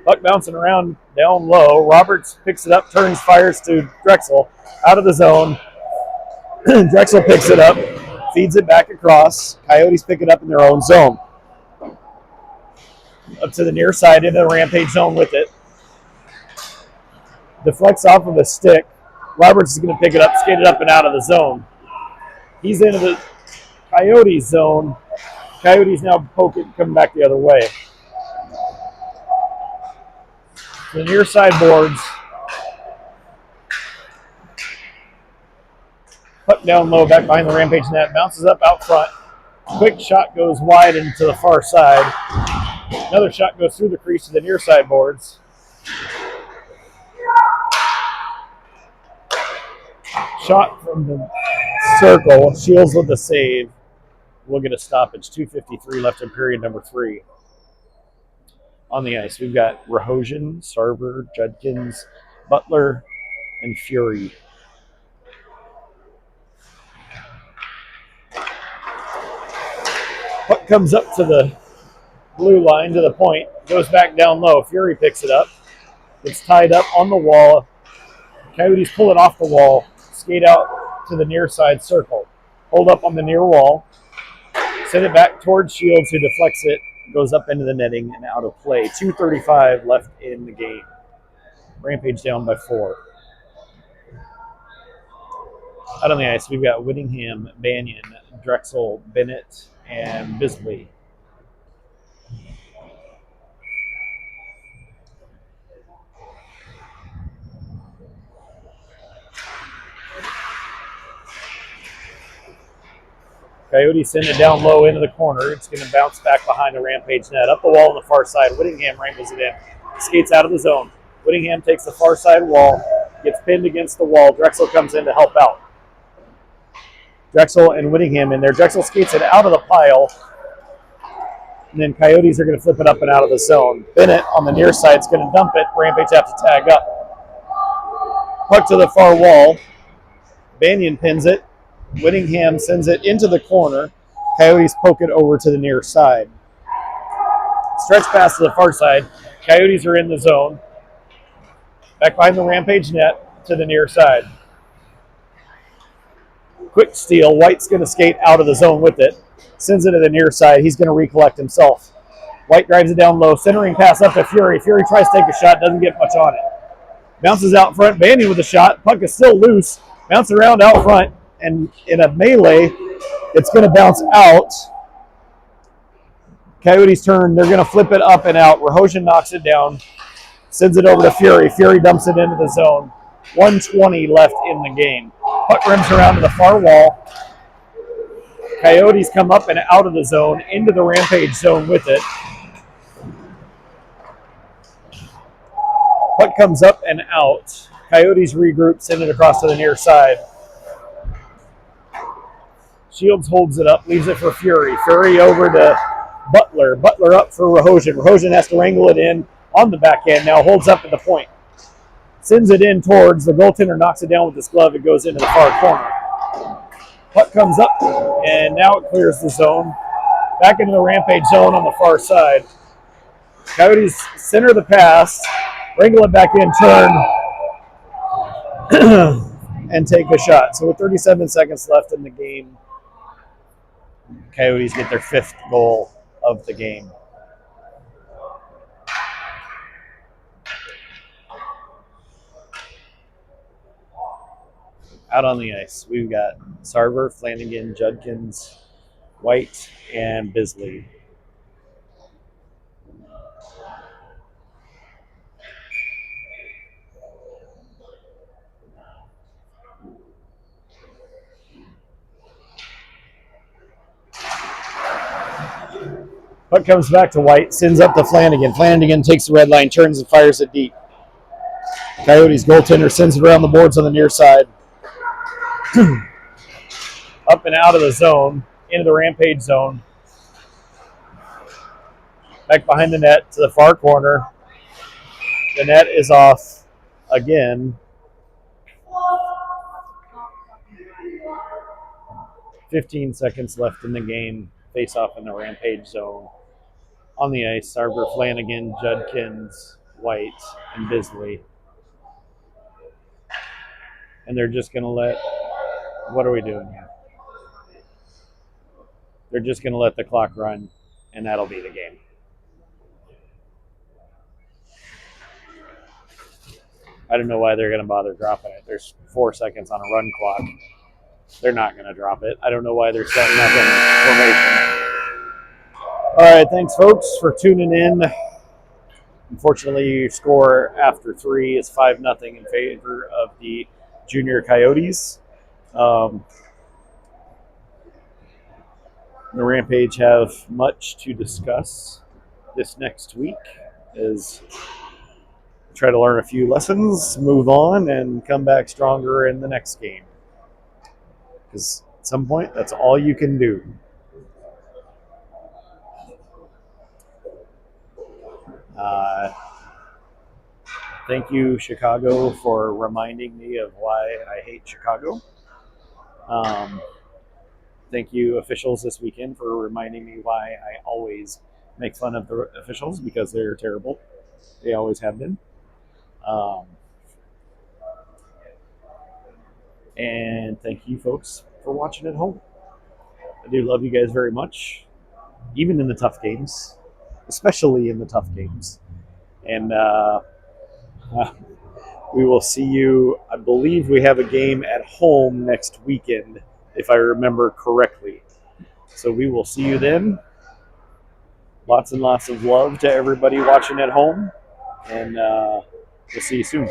A: Puck bouncing around down low. Roberts picks it up, turns, fires to Drexel. Out of the zone. Drexel picks it up, feeds it back across. Coyotes pick it up in their own zone. Up to the near side into the Rampage zone with it. Deflects off of a stick. Roberts is going to pick it up, skate it up and out of the zone. He's into the Coyotes zone. Coyotes now poke it, coming back the other way. The near side boards. Puck down low, back behind the Rampage net. Bounces up out front. Quick shot goes wide into the far side. Another shot goes through the crease to the near side boards. Shot from the circle. Shields with the save. We'll get a stoppage. 2:53 left in period number 3. On the ice, we've got Rahojan, Sarver, Judkins, Butler, and Fury. comes up to the blue line, to the point, goes back down low. Fury picks it up. It's tied up on the wall. Coyotes pull it off the wall, skate out to the near side circle, hold up on the near wall, send it back towards Shields, who deflects it, goes up into the netting and out of play. 2:35 left in the game. Rampage down by 4. Out on the ice, we've got Whittingham, Banyan, Drexel, Bennett, and Bisley. Coyotes send it down low into the corner. It's going to bounce back behind the Rampage net. Up the wall on the far side. Whittingham wrangles it in. Skates out of the zone. Whittingham takes the far side wall. Gets pinned against the wall. Drexel comes in to help out. Drexel and Whittingham in there. Drexel skates it out of the pile. And then Coyotes are going to flip it up and out of the zone. Bennett on the near side is going to dump it. Rampage have to tag up. Puck to the far wall. Banyan pins it. Whittingham sends it into the corner. Coyotes poke it over to the near side. Stretch pass to the far side. Coyotes are in the zone. Back behind the Rampage net to the near side. Quick steal. White's going to skate out of the zone with it. Sends it to the near side. He's going to recollect himself. White drives it down low. Centering pass up to Fury. Fury tries to take a shot. Doesn't get much on it. Bounces out front. Banyan with a shot. Puck is still loose. Bounce around out front. And in a melee, it's going to bounce out. Coyotes turn. They're going to flip it up and out. Rahosian knocks it down. Sends it over to Fury. Fury dumps it into the zone. 1:20 left in the game. Puck rims around to the far wall. Coyotes come up and out of the zone, into the Rampage zone with it. Puck comes up and out. Coyotes regroup, send it across to the near side. Shields holds it up, leaves it for Fury. Fury over to Butler. Butler up for Rahosian. Rahosian has to wrangle it in on the backhand now, holds up at the point. Sends it in towards the goaltender, knocks it down with his glove. It goes into the far corner. Puck comes up, and now it clears the zone. Back into the Rampage zone on the far side. Coyotes center the pass, wrangle it back in, turn, and take a shot. So with 37 seconds left in the game, Coyotes get their 5th goal of the game. Out on the ice, we've got Sarver, Flanagan, Judkins, White, and Bisley. Puck comes back to White, sends up to Flanagan. Flanagan takes the red line, turns and fires it deep. Coyotes goaltender sends it around the boards on the near side. Up and out of the zone, into the Rampage zone. Back behind the net to the far corner. The net is off again. 15 seconds left in the game. Face off in the Rampage zone. On the ice, Sarver, Flanagan, Judkins, White, and Bisley. And they're just going to let... What are we doing here? They're just going to let the clock run, and that'll be the game. I don't know why they're going to bother dropping it. There's 4 seconds on a run clock. They're not going to drop it. I don't know why they're setting up in formation. All right, thanks, folks, for tuning in. Unfortunately, your score after 3 is 5-0 in favor of the Jr Coyotes. The Rampage have much to discuss this next week as we try to learn a few lessons, move on, and come back stronger in the next game. Because at some point, that's all you can do. Thank you, Chicago, for reminding me of why I hate Chicago. thank you, officials, this weekend for reminding me why I always make fun of the officials, because they're terrible. They always have been. Um, and thank you, folks, for watching at home. I do love you guys very much, even in the tough games, especially in the tough games. And we will see you. I believe we have a game at home next weekend, if I remember correctly. So we will see you then. Lots and lots of love to everybody watching at home, and we'll see you soon.